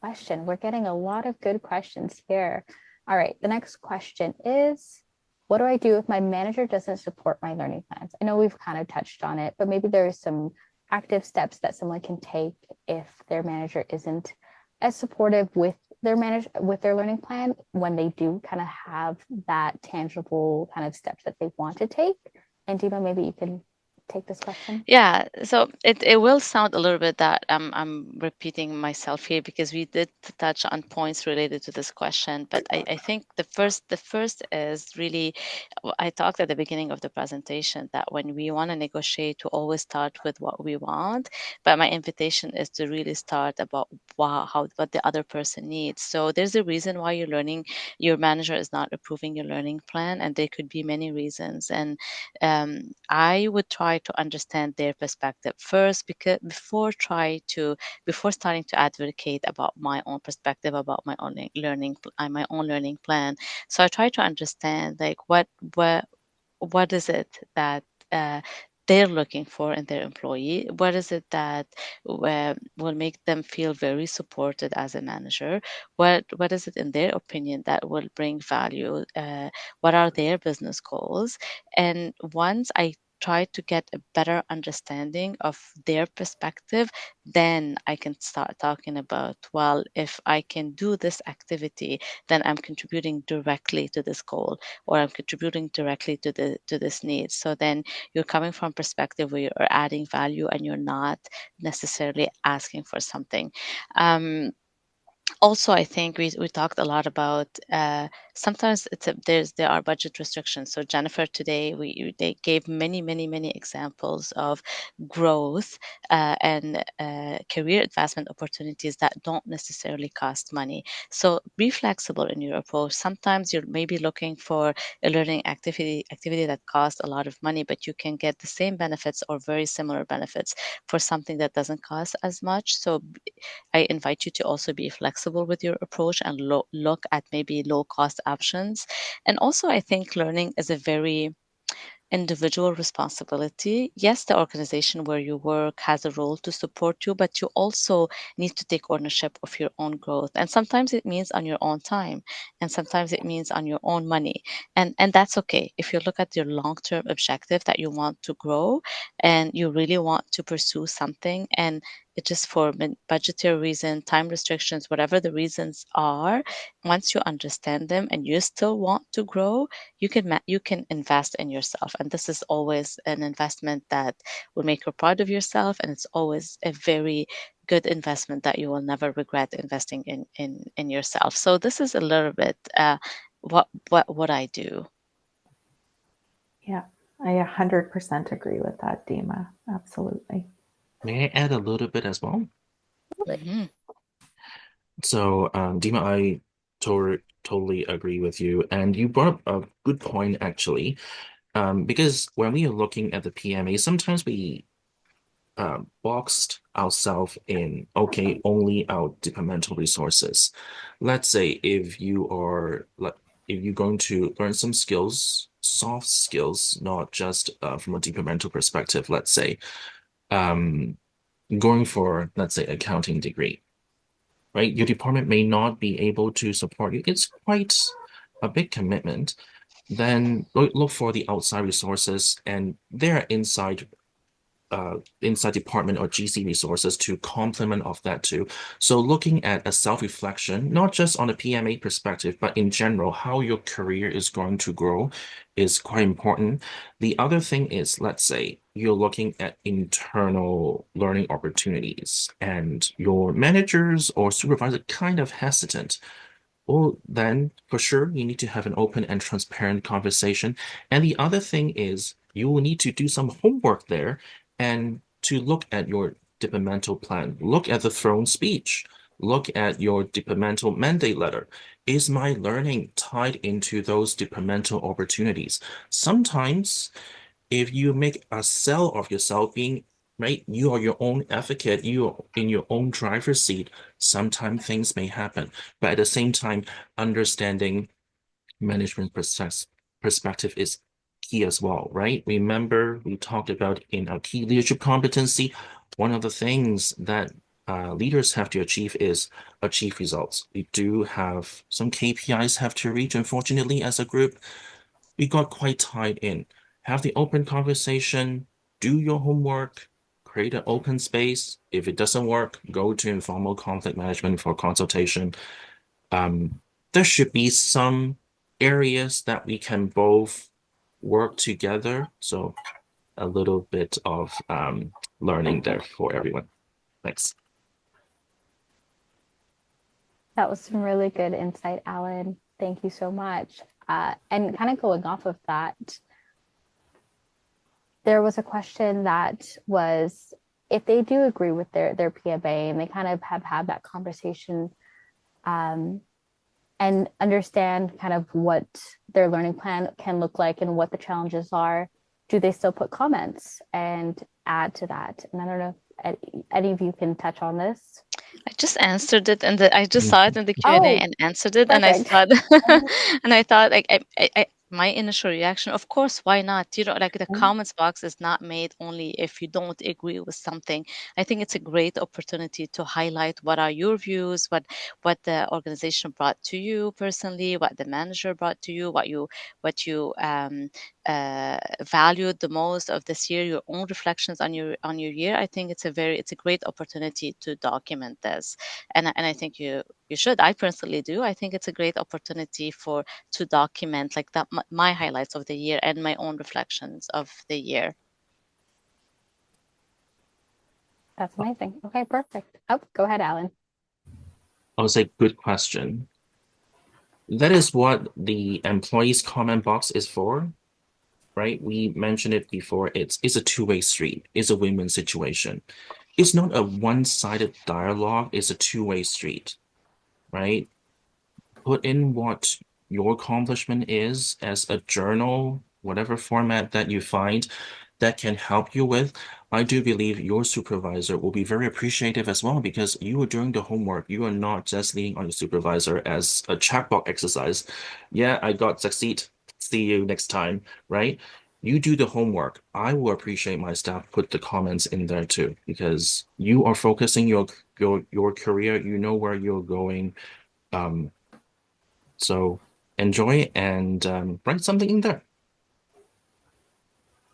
question. We're getting a lot of good questions here. All right, the next question is, what do I do if my manager doesn't support my learning plans? I know we've kind of touched on it, but maybe there are some active steps that someone can take if their manager isn't as supportive with their learning plan when they do kind of have that tangible kind of steps that they want to take. And Dima, maybe you can take this question. Yeah, so it will sound a little bit that I'm repeating myself here because we did touch on points related to this question, but I think the first is really I talked at the beginning of the presentation that when we want to negotiate, to always start with what we want, but my invitation is to really start about what the other person needs. So there's a reason why your manager is not approving your learning plan, and there could be many reasons, and I would try to understand their perspective first because before starting to advocate about my own perspective about my own learning plan. So I try to understand like what is it that uh, they're looking for in their employee. What is it that will make them feel very supported as a manager? What is it in their opinion that will bring value? What are their business goals? And once I try to get a better understanding of their perspective, then I can start talking about, well, if I can do this activity, then I'm contributing directly to this goal, or I'm contributing directly to this need. So then you're coming from perspective where you're adding value and you're not necessarily asking for something. Also, I think we talked a lot about sometimes there are budget restrictions. So Jennifer today they gave many examples of growth and career advancement opportunities that don't necessarily cost money. So be flexible in your approach. Sometimes you're maybe looking for a learning activity that costs a lot of money, but you can get the same benefits or very similar benefits for something that doesn't cost as much. So I invite you to also be flexible with your approach and look at maybe low cost options. And also, I think learning is a very individual responsibility. Yes, the organization where you work has a role to support you, but you also need to take ownership of your own growth. And sometimes it means on your own time, and sometimes it means on your own money. And that's okay. If you look at your long-term objective that you want to grow and you really want to pursue something, and it just for budgetary reason, time restrictions, whatever the reasons are, once you understand them and you still want to grow, you can invest in yourself, and this is always an investment that will make you proud of yourself, and it's always a very good investment that you will never regret investing in yourself. So this is a little bit what I do. Yeah, I 100% agree with that, Dima. Absolutely. May I add a little bit as well? Mhm. So, Dima, I totally agree with you. And you brought up a good point, actually. Because when we are looking at the PMA, sometimes we boxed ourselves in, okay, only our departmental resources. Let's say if you are like if you're going to learn some skills, soft skills, not just from a departmental perspective, let's say, um, going for, let's say, accounting degree, right? Your department may not be able to support you. It's quite a big commitment. Then look for the outside resources, and they're inside department or GC resources to complement of that too. So looking at a self-reflection, not just on a PMA perspective, but in general, how your career is going to grow is quite important. The other thing is, let's say you're looking at internal learning opportunities and your managers or supervisor kind of hesitant. Well, then for sure, you need to have an open and transparent conversation. And the other thing is, you will need to do some homework there and to look at your departmental plan, look at the throne speech, look at your departmental mandate letter. Is my learning tied into those departmental opportunities? Sometimes if you make a sell of yourself being right, you are your own advocate, you are in your own driver's seat, sometimes things may happen. But at the same time, understanding management perspective is key as well, right? Remember, we talked about in our key leadership competency, one of the things that leaders have to achieve is achieve results. We do have some KPIs have to reach, unfortunately, as a group we got quite tied in. Have the open conversation, do your homework, create an open space. If it doesn't work, go to informal conflict management for consultation. Um, there should be some areas that we can both work together. So a little bit of learning there for everyone. Thanks. That was some really good insight, Alan. Thank you so much. And kind of going off of that, there was a question that was if they do agree with their PMA and they kind of have had that conversation and understand kind of what their learning plan can look like and what the challenges are, do they still put comments and add to that? And I don't know if any of you can touch on this. I just answered it, and I just saw it in the Q&A Oh, and answered it, perfect. and I thought, like, my initial reaction, of course, why not? Like the comments box is not made only if you don't agree with something. I think it's a great opportunity to highlight what are your views, what the organization brought to you personally, what the manager brought to you, what you valued the most of this year, your own reflections on your year. I think it's a great opportunity to document this, and I think you should. I personally do. I think it's a great opportunity to document like that my highlights of the year and my own reflections of the year. That's amazing. Okay, perfect. Oh, go ahead, Alan. I would say good question. That is what the employees comment box is for, right? We mentioned it before. It's a two-way street. It's a win-win situation. It's not a one-sided dialogue. It's a two-way street, right? Put in what your accomplishment is as a journal, whatever format that you find that can help you with. I do believe your supervisor will be very appreciative as well because you are doing the homework. You are not just leaning on your supervisor as a checkbox exercise. Yeah, I got succeed. See you next time, right? You do the homework. I will appreciate my staff put the comments in there too because you are focusing your career. You know where you're going. So enjoy and write something in there.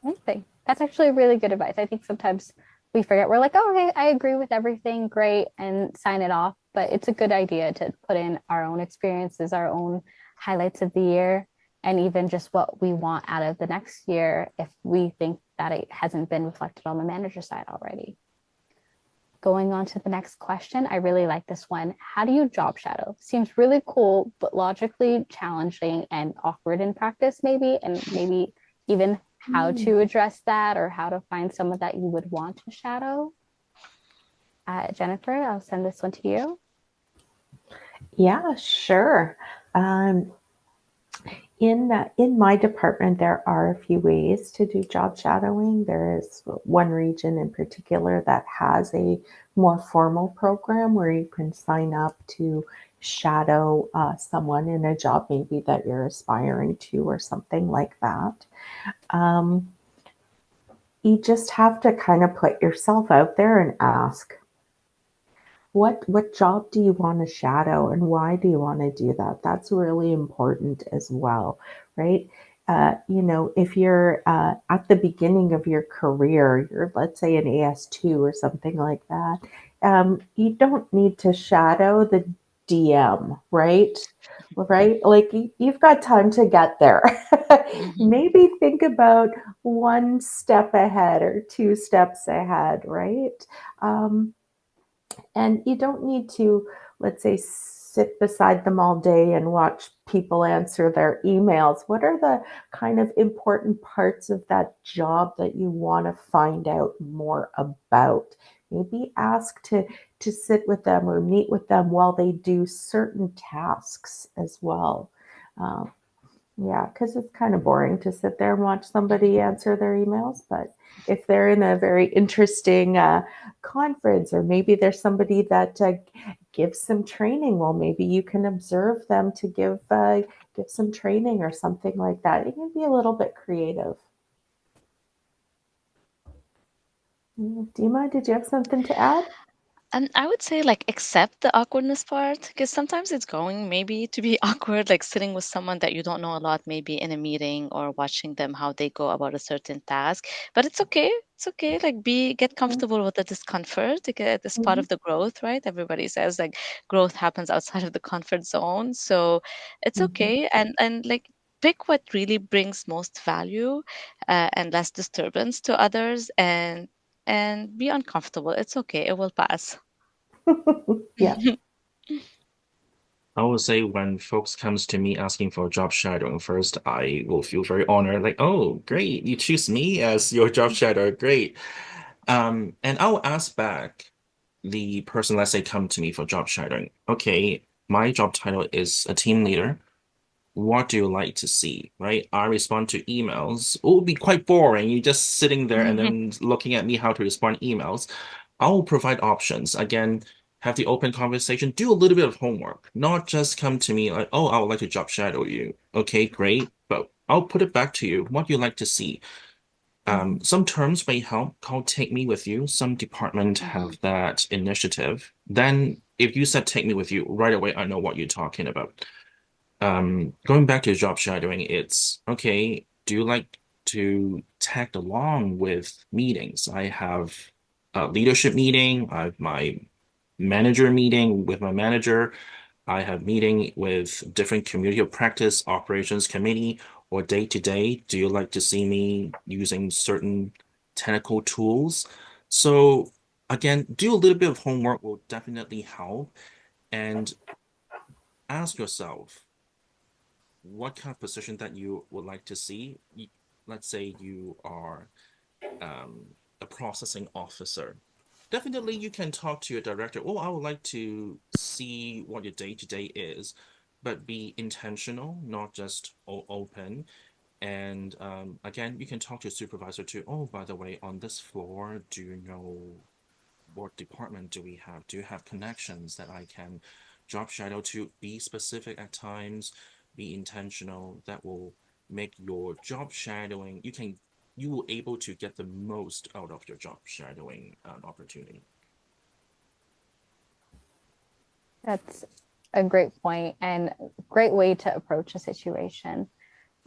Amazing. That's actually really good advice. I think sometimes we forget. We're like, oh, okay, I agree with everything, great, and sign it off. But it's a good idea to put in our own experiences, our own highlights of the year, and even just what we want out of the next year if we think that it hasn't been reflected on the manager side already. Going on to the next question, I really like this one. How do you job shadow? Seems really cool, but logically challenging and awkward in practice, maybe, and maybe even how to address that or how to find someone that you would want to shadow. Jennifer, I'll send this one to you. Yeah, sure. Um, in my department, there are a few ways to do job shadowing. There is one region in particular that has a more formal program where you can sign up to shadow someone in a job maybe that you're aspiring to or something like that. Um, you just have to kind of put yourself out there and ask, what job do you want to shadow and why do you want to do that? That's really important as well, right? If you're at the beginning of your career, you're, let's say, an AS2 or something like that, you don't need to shadow the DM, right? Right? Like you've got time to get there. Mhm. Maybe think about one step ahead or two steps ahead, right? Um, and you don't need to, let's say, sit beside them all day and watch people answer their emails. What are the kind of important parts of that job that you want to find out more about? Maybe ask to sit with them or meet with them while they do certain tasks as well. Um, yeah, because it's kind of boring to sit there and watch somebody answer their emails. But if they're in a very interesting conference, or maybe there's somebody that gives some training, well, maybe you can observe them to give some training or something like that. It can be a little bit creative. Dima, did you have something to add? And I would say like accept the awkwardness part because sometimes it's going maybe to be awkward, like sitting with someone that you don't know a lot, maybe in a meeting or watching them how they go about a certain task. But it's okay. It's okay. Like get comfortable with the discomfort. It's part Mhm. of the growth, right? Everybody says like growth happens outside of the comfort zone. So it's Mhm. okay. And like pick what really brings most value and less disturbance to others and be uncomfortable. It's okay. It will pass. Yeah. I would say when folks comes to me asking for job shadowing, first I will feel very honored, like, oh, great, you choose me as your job shadow, great. And I'll ask back the person, let's say, come to me for job shadowing. Okay, my job title is a team leader. What do you like to see? Right? I respond to emails. It will be quite boring. You're just sitting there and then looking at me how to respond emails. I'll provide options. Again, have the open conversation. Do a little bit of homework. Not just come to me like, oh, I would like to job shadow you. Okay, great. But I'll put it back to you. What do you like to see? Mhm. Some terms may help called take me with you. Some department Mhm. have that initiative. Then if you said take me with you, right away I know what you're talking about. Going back to job shadowing, it's okay, do you like to tag along with meetings? I have a leadership meeting, I have my manager meeting with my manager, I have meeting with different community of practice operations committee or day to day. Do you like to see me using certain technical tools? So again, do a little bit of homework will definitely help and ask yourself what kind of position that you would like to see. Let's say you are um, a processing officer. Definitely, you can talk to your director. Oh, I would like to see what your day to day is, but be intentional, not just open. And again, you can talk to your supervisor too. Oh, by the way, on this floor, do you know what department do we have? Do you have connections that I can job shadow to? Be specific at times, be intentional. That will make your job shadowing, you will able to get the most out of your job shadowing opportunity. That's a great point and great way to approach a situation.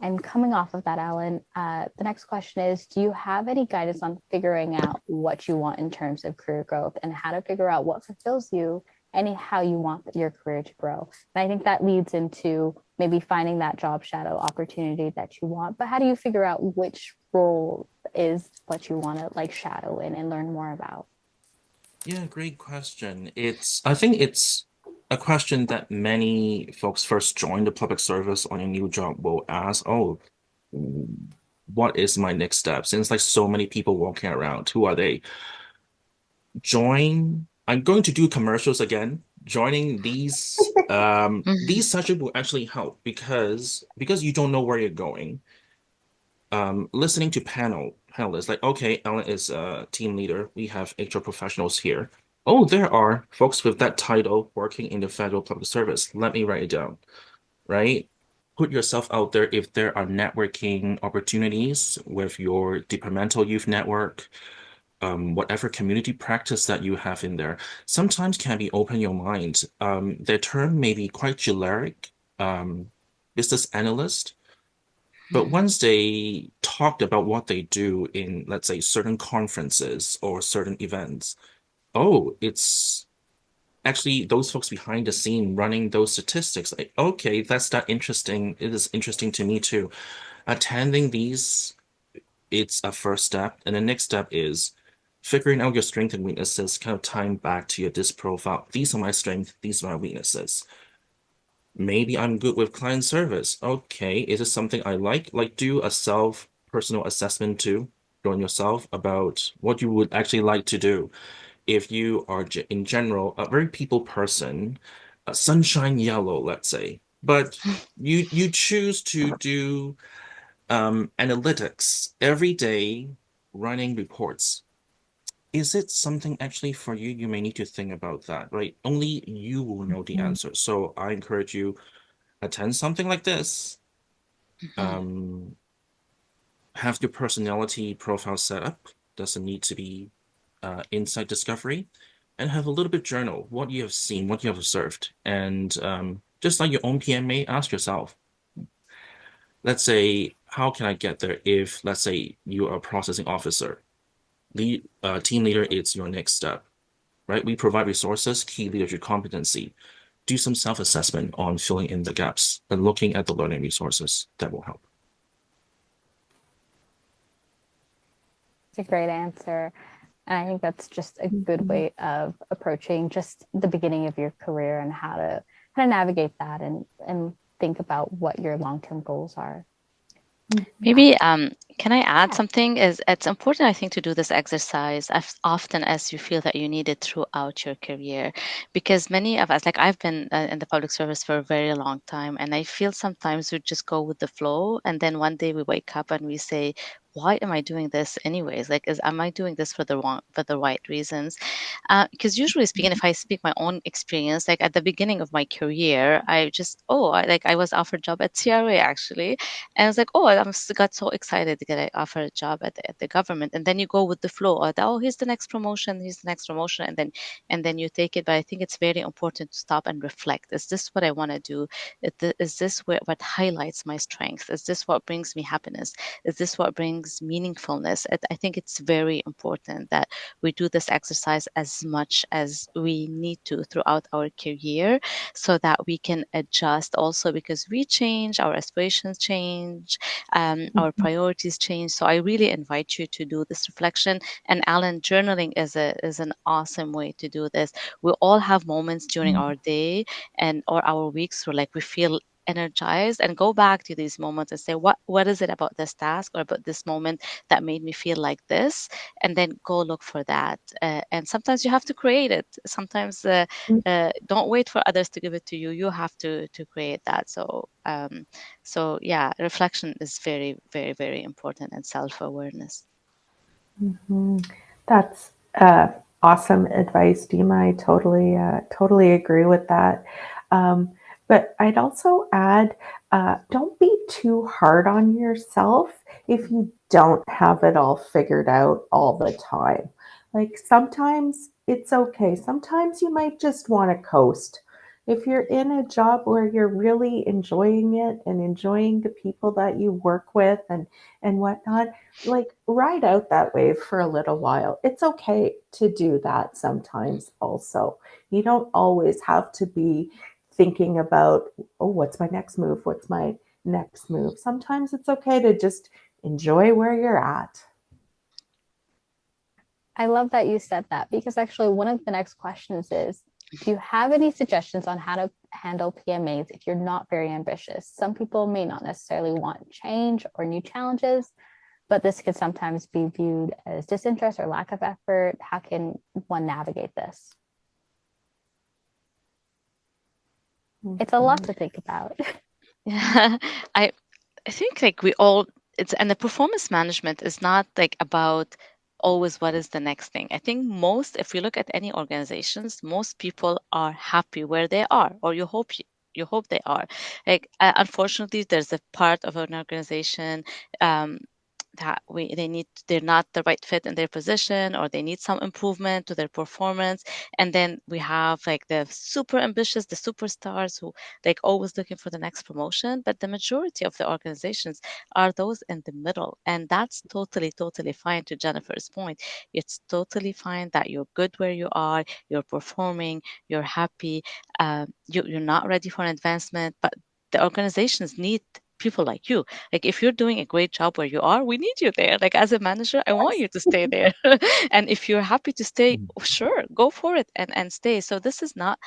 And coming off of that, Alan, the next question is, do you have any guidance on figuring out what you want in terms of career growth and how to figure out what fulfills you and how you want your career to grow? And I think that leads into maybe finding that job shadow opportunity that you want. But how do you figure out which role is what you want to like shadow in and learn more about? Yeah, great question. I think it's a question that many folks first join the public service on a new job will ask, oh, what is my next step? Since like so many people walking around, who are they? I'm going to do commercials again. Joining these These sessions will actually help because you don't know where you're going. Listening to panelists like, okay, Ellen is a team leader. We have HR professionals here. Oh, there are folks with that title working in the federal public service. Let me write it down, right? Put yourself out there if there are networking opportunities with your departmental youth network, whatever community practice that you have in there. Sometimes can be open your mind. The term may be quite generic, business analyst, but once they talked about what they do in, let's say, certain conferences or certain events, oh, it's actually those folks behind the scene running those statistics. Like, okay, that's that interesting. It is interesting to me too. Attending these, it's a first step. And the next step is figuring out your strengths and weaknesses, kind of tying back to your DISC profile. These are my strengths, these are my weaknesses. Maybe I'm good with client service. Okay, is it something I like? Like do a personal assessment too, on yourself about what you would actually like to do. If you are in general a very people person, a sunshine yellow, let's say, but you choose to do analytics every day, running reports. Is it something actually for you? You may need to think about that, right? Only you will know the answer. So I encourage you attend something like this. Um, have your personality profile set up. Doesn't need to be insight discovery, and have a little bit journal what you have seen, what you have observed, and just like your own PMA, ask yourself, let's say, how can I get there if, let's say, you are a processing officer, team leader is your next step, right? We provide resources, key leadership competency. Do some self-assessment on filling in the gaps and looking at the learning resources that will help. It's a great answer. And I think that's just a good way of approaching just the beginning of your career and how to navigate that and think about what your long-term goals are. Maybe can I add something? It's important, I think, to do this exercise as often as you feel that you need it throughout your career, because many of us, like I've been in the public service for a very long time, and I feel sometimes we just go with the flow, and then one day we wake up and we say, why am I doing this anyways? Like, am I doing this for the right reasons? Because usually speaking, if I speak my own experience, like at the beginning of my career, I was offered a job at CRA actually, and I was like, oh, got so excited to get offered a job at the government, and then you go with the flow. Oh, here's the next promotion, and then you take it. But I think it's very important to stop and reflect. Is this what I want to do? Is this what highlights my strengths? Is this what brings me happiness? Is this what brings meaningfulness? I think it's very important that we do this exercise as much as we need to throughout our career, so that we can adjust also, because we change, our aspirations change, our priorities change. So I really invite you to do this reflection. And Alan, journaling is an awesome way to do this. We all have moments during our day or our weeks where like we feel energized, and go back to these moments and say, what is it about this task or about this moment that made me feel like this, and then go look for that. And sometimes you have to create it. Sometimes don't wait for others to give it to you. You have to create that. So yeah, reflection is very, very, very important, and self-awareness. That's awesome advice, Dima. I totally agree with that. But I'd also add, don't be too hard on yourself if you don't have it all figured out all the time. Like sometimes it's okay. Sometimes you might just want to coast. If you're in a job where you're really enjoying it and enjoying the people that you work with and whatnot, like ride out that wave for a little while. It's okay to do that sometimes also. You don't always have to be thinking about, oh, what's my next move? What's my next move? Sometimes it's okay to just enjoy where you're at. I love that you said that, because actually one of the next questions is, do you have any suggestions on how to handle PMAs if you're not very ambitious? Some people may not necessarily want change or new challenges, but this could sometimes be viewed as disinterest or lack of effort. How can one navigate this? It's a lot to think about. Yeah, I think like and the performance management is not like about always what is the next thing. I think if you look at any organizations, most people are happy where they are, or you hope they are. Like unfortunately, there's a part of an organization um, that they're not the right fit in their position, or they need some improvement to their performance. And then we have like the super ambitious, the superstars who like always looking for the next promotion. But the majority of the organizations are those in the middle, and that's totally fine. To Jennifer's point, it's totally fine that you're good where you are, you're performing, you're happy, you're not ready for an advancement, but the organizations need people like you. Like if you're doing a great job where you are, we need you there. Like as a manager, I want you to stay there. And if you're happy to stay, sure, go for it and stay. So this is not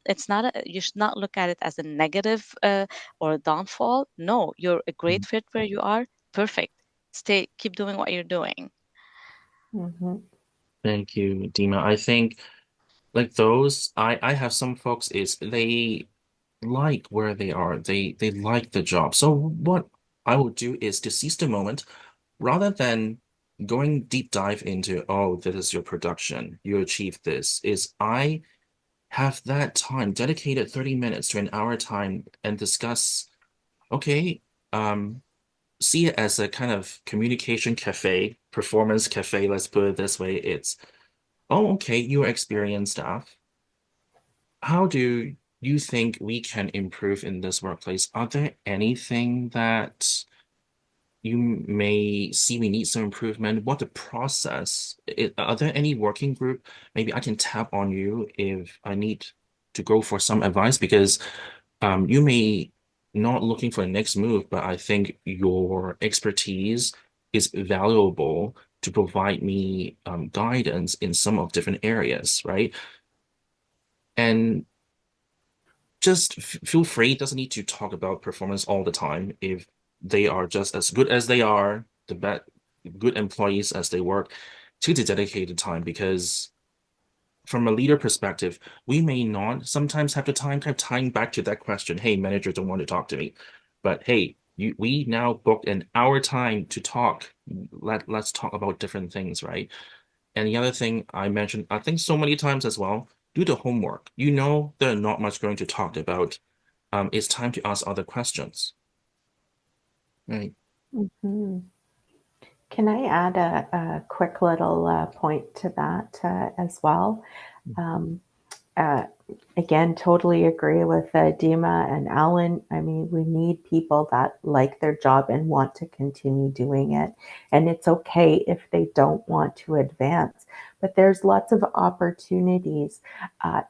it's not you should not look at it as a negative or a downfall. No, you're a great fit where you are. Perfect. Stay, keep doing what you're doing. Mhm. Thank you, Dima. I think like those, I have some folks is they like where they are. They like the job. So what I will do is to seize the moment rather than going deep dive into, oh, this is your production, you achieved this, is I have that time dedicated 30 minutes to an hour time and discuss, okay, see it as a kind of communication cafe, performance cafe, let's put it this way. It's, oh, okay, you're experienced staff. How do you think we can improve in this workplace? Are there anything that you may see we need some improvement? What the process? Are there any working group? Maybe I can tap on you if I need to go for some advice because you may not looking for the next move, but I think your expertise is valuable to provide me guidance in some of different areas, right? And just feel free. It doesn't need to talk about performance all the time. If they are just as good as they are, the best good employees as they work, to the dedicated time. Because from a leader perspective, we may not sometimes have the time kind of tying back to that question. Hey, manager don't want to talk to me, but hey, we now booked an hour time to talk. Let's talk about different things, right? And the other thing I mentioned, I think so many times as well, do the homework. You know, there's not much going to talk about. It's time to ask other questions. Right. Mhm. Can I add a quick little point to that as well? Um, uh, Again, totally agree with Dima and Alan. I mean, we need people that like their job and want to continue doing it. And it's okay if they don't want to advance. But there's lots of opportunities,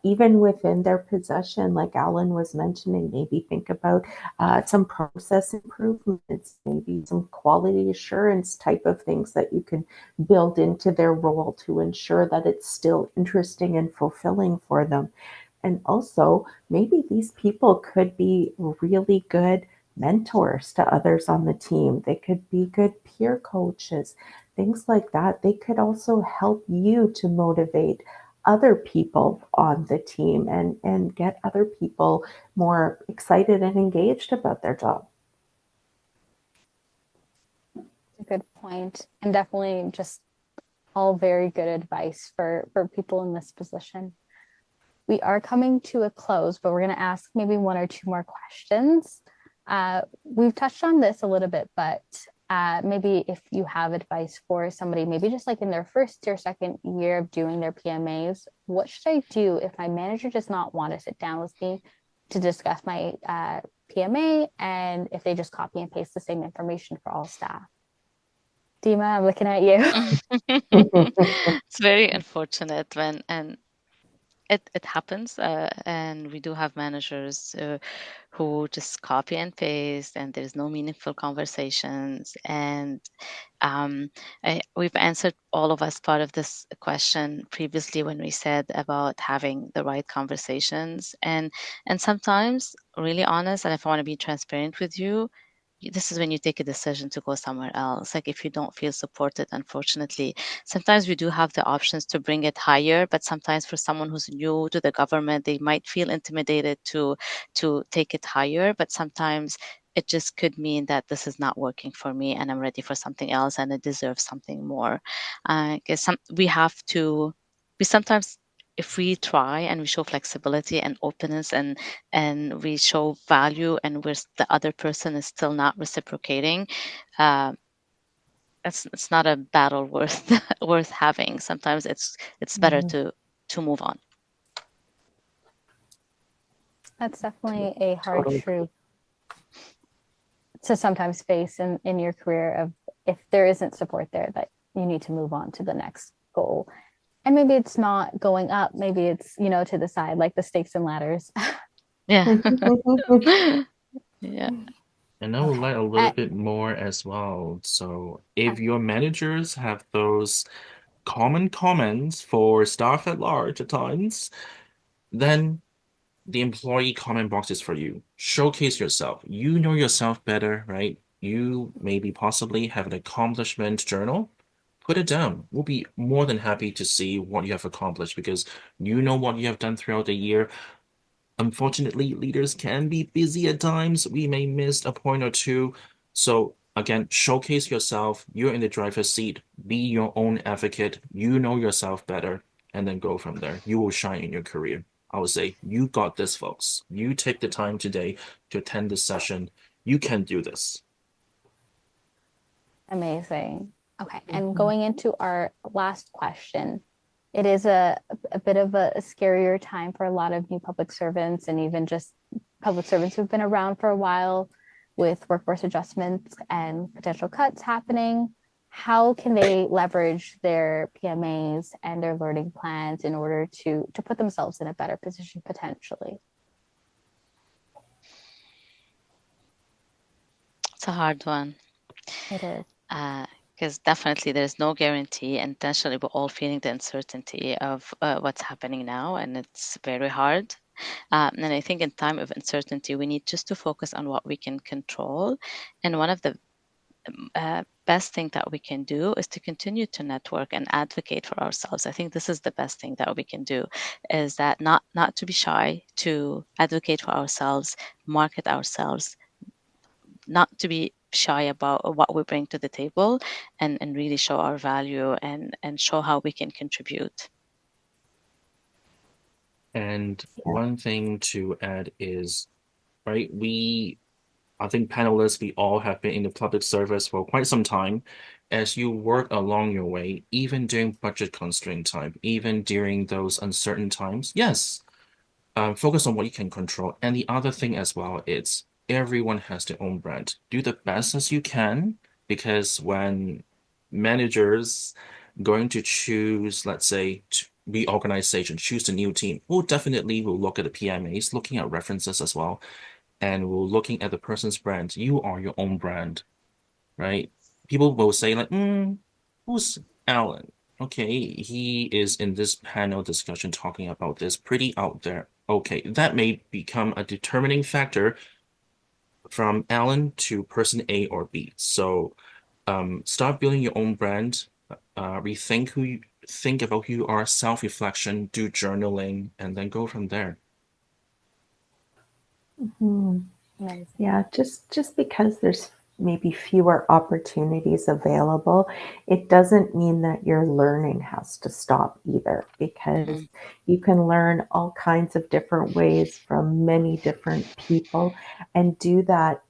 even within their possession, like Alan was mentioning. Maybe think about some process improvements, maybe some quality assurance type of things that you can build into their role to ensure that it's still interesting and fulfilling for them. And also, maybe these people could be really good mentors to others on the team. They could be good peer coaches, things like that. They could also help you to motivate other people on the team and get other people more excited and engaged about their job. A good point, and definitely just all very good advice for people in this position. We are coming to a close, but we're going to ask maybe one or two more questions. We've touched on this a little bit, but maybe if you have advice for somebody, maybe just like in their first or second year of doing their PMAs, what should I do if my manager does not want to sit down with me to discuss my PMA, and if they just copy and paste the same information for all staff? Dima, I'm looking at you. It's very unfortunate when and it happens, and we do have managers who just copy and paste, and there's no meaningful conversations. And we've answered all of us part of this question previously when we said about having the right conversations. And sometimes, really honest, and if I want to be transparent with you, this is when you take a decision to go somewhere else. Like if you don't feel supported, unfortunately, sometimes we do have the options to bring it higher, but sometimes for someone who's new to the government, they might feel intimidated to take it higher. But sometimes it just could mean that this is not working for me and I'm ready for something else and I deserve something more. Because we sometimes, if we try and we show flexibility and openness and we show value and the other person is still not reciprocating, uh, it's not a battle worth worth having. Sometimes it's better Mhm. to move on. That's definitely a hard Totally. truth to sometimes face in your career of if there isn't support there, that you need to move on to the next goal. And maybe it's not going up, maybe it's, to the side, like the stakes and ladders. Yeah. Yeah. And I would Okay. like a little bit more as well. So if your managers have those common comments for staff at large at times, then the employee comment box is for you. Showcase yourself. You know yourself better, right? You maybe possibly have an accomplishment journal. Put it down. We'll be more than happy to see what you have accomplished because you know what you have done throughout the year. Unfortunately, leaders can be busy at times. We may miss a point or two. So again, showcase yourself. You're in the driver's seat. Be your own advocate. You know yourself better, and then go from there. You will shine in your career. I would say, you got this, folks. You take the time today to attend this session. You can do this. Amazing. Okay. And Mhm. going into our last question, it is a bit of a scarier time for a lot of new public servants and even just public servants who've been around for a while with workforce adjustments and potential cuts happening. How can they leverage their PMAs and their learning plans in order to put themselves in a better position potentially? It's a hard one. It is. Because definitely there's no guarantee, and potentially we're all feeling the uncertainty of what's happening now, and it's very hard. And I think in time of uncertainty, we need just to focus on what we can control. And one of the best thing that we can do is to continue to network and advocate for ourselves. I think this is the best thing that we can do, is that not to be shy, to advocate for ourselves, market ourselves, not to be shy about what we bring to the table, and really show our value and show how we can contribute. And Yeah. one thing to add is, right, I think panelists, we all have been in the public service for quite some time. As you work along your way, even during budget constraint time, even during those uncertain times, yes, focus on what you can control. And the other thing as well is everyone has their own brand. Do the best as you can, because when managers going to choose, let's say, reorganization, choose the new team, we'll definitely will look at the PMAs, looking at references as well, and we're looking at the person's brand. You are your own brand, right? People will say like, who's Alan? Okay, he is in this panel discussion talking about this, pretty out there. Okay, that may become a determining factor from Alan to person A or B. So start building your own brand, rethink who you think about who you are, self-reflection, do journaling, and then go from there. Mhm. Amazing. Yeah, just because there's maybe fewer opportunities available, it doesn't mean that your learning has to stop either, because Mhm. you can learn all kinds of different ways from many different people and do that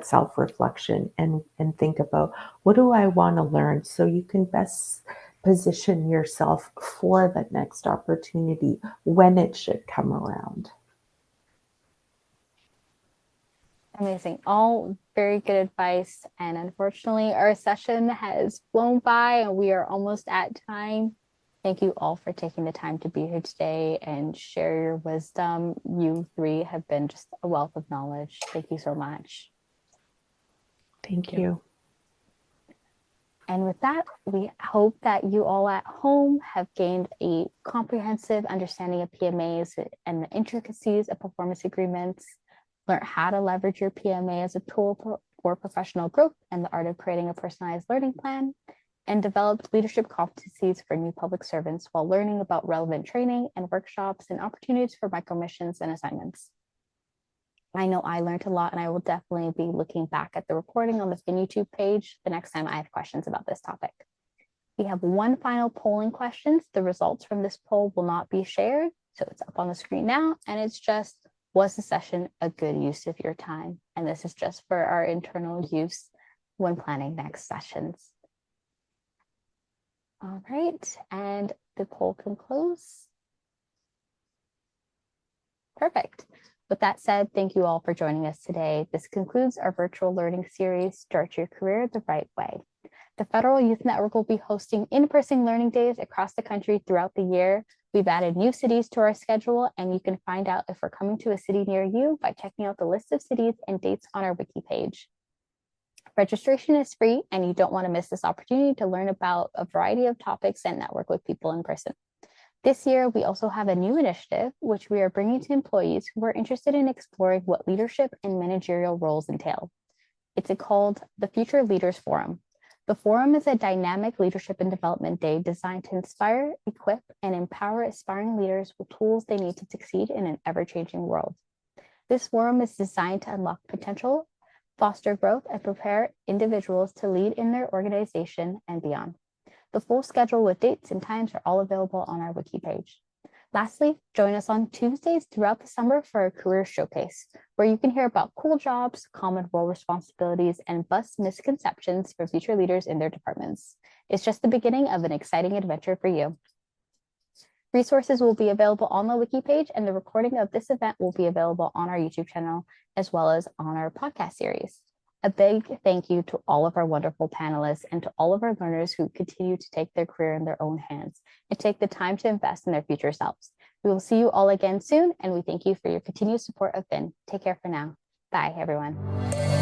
self-reflection and think about, what do I want to learn, so you can best position yourself for the next opportunity when it should come around. Amazing. All very good advice. And unfortunately, our session has flown by and we are almost at time. Thank you all for taking the time to be here today and share your wisdom. You three have been just a wealth of knowledge. Thank you so much. Thank you. And with that, we hope that you all at home have gained a comprehensive understanding of PMAs and the intricacies of performance agreements, learn how to leverage your PMA as a tool for professional growth and the art of creating a personalized learning plan, and developed leadership competencies for new public servants while learning about relevant training and workshops and opportunities for micromissions and assignments. I know I learned a lot, and I will definitely be looking back at the recording on the Fin YouTube page the next time I have questions about this topic. We have one final polling question. The results from this poll will not be shared, so it's up on the screen now, and it's just, was the session a good use of your time? And this is just for our internal use when planning next sessions. All right, and the poll can close. Perfect. With that said, thank you all for joining us today. This concludes our virtual learning series, Start Your Career the Right Way. The Federal Youth Network will be hosting in-person learning days across the country throughout the year. We've added new cities to our schedule, and you can find out if we're coming to a city near you by checking out the list of cities and dates on our wiki page. Registration is free, and you don't want to miss this opportunity to learn about a variety of topics and network with people in person. This year, we also have a new initiative, which we are bringing to employees who are interested in exploring what leadership and managerial roles entail. It's called the Future Leaders Forum. The forum is a dynamic leadership and development day designed to inspire, equip, and empower aspiring leaders with tools they need to succeed in an ever-changing world. This forum is designed to unlock potential, foster growth, and prepare individuals to lead in their organization and beyond. The full schedule with dates and times are all available on our wiki page. Lastly, join us on Tuesdays throughout the summer for a career showcase, where you can hear about cool jobs, common role responsibilities, and bust misconceptions for future leaders in their departments. It's just the beginning of an exciting adventure for you. Resources will be available on the wiki page, and the recording of this event will be available on our YouTube channel, as well as on our podcast series. A big thank you to all of our wonderful panelists and to all of our learners who continue to take their career in their own hands and take the time to invest in their future selves. We will see you all again soon, and we thank you for your continued support of Fin. Take care for now. Bye, everyone.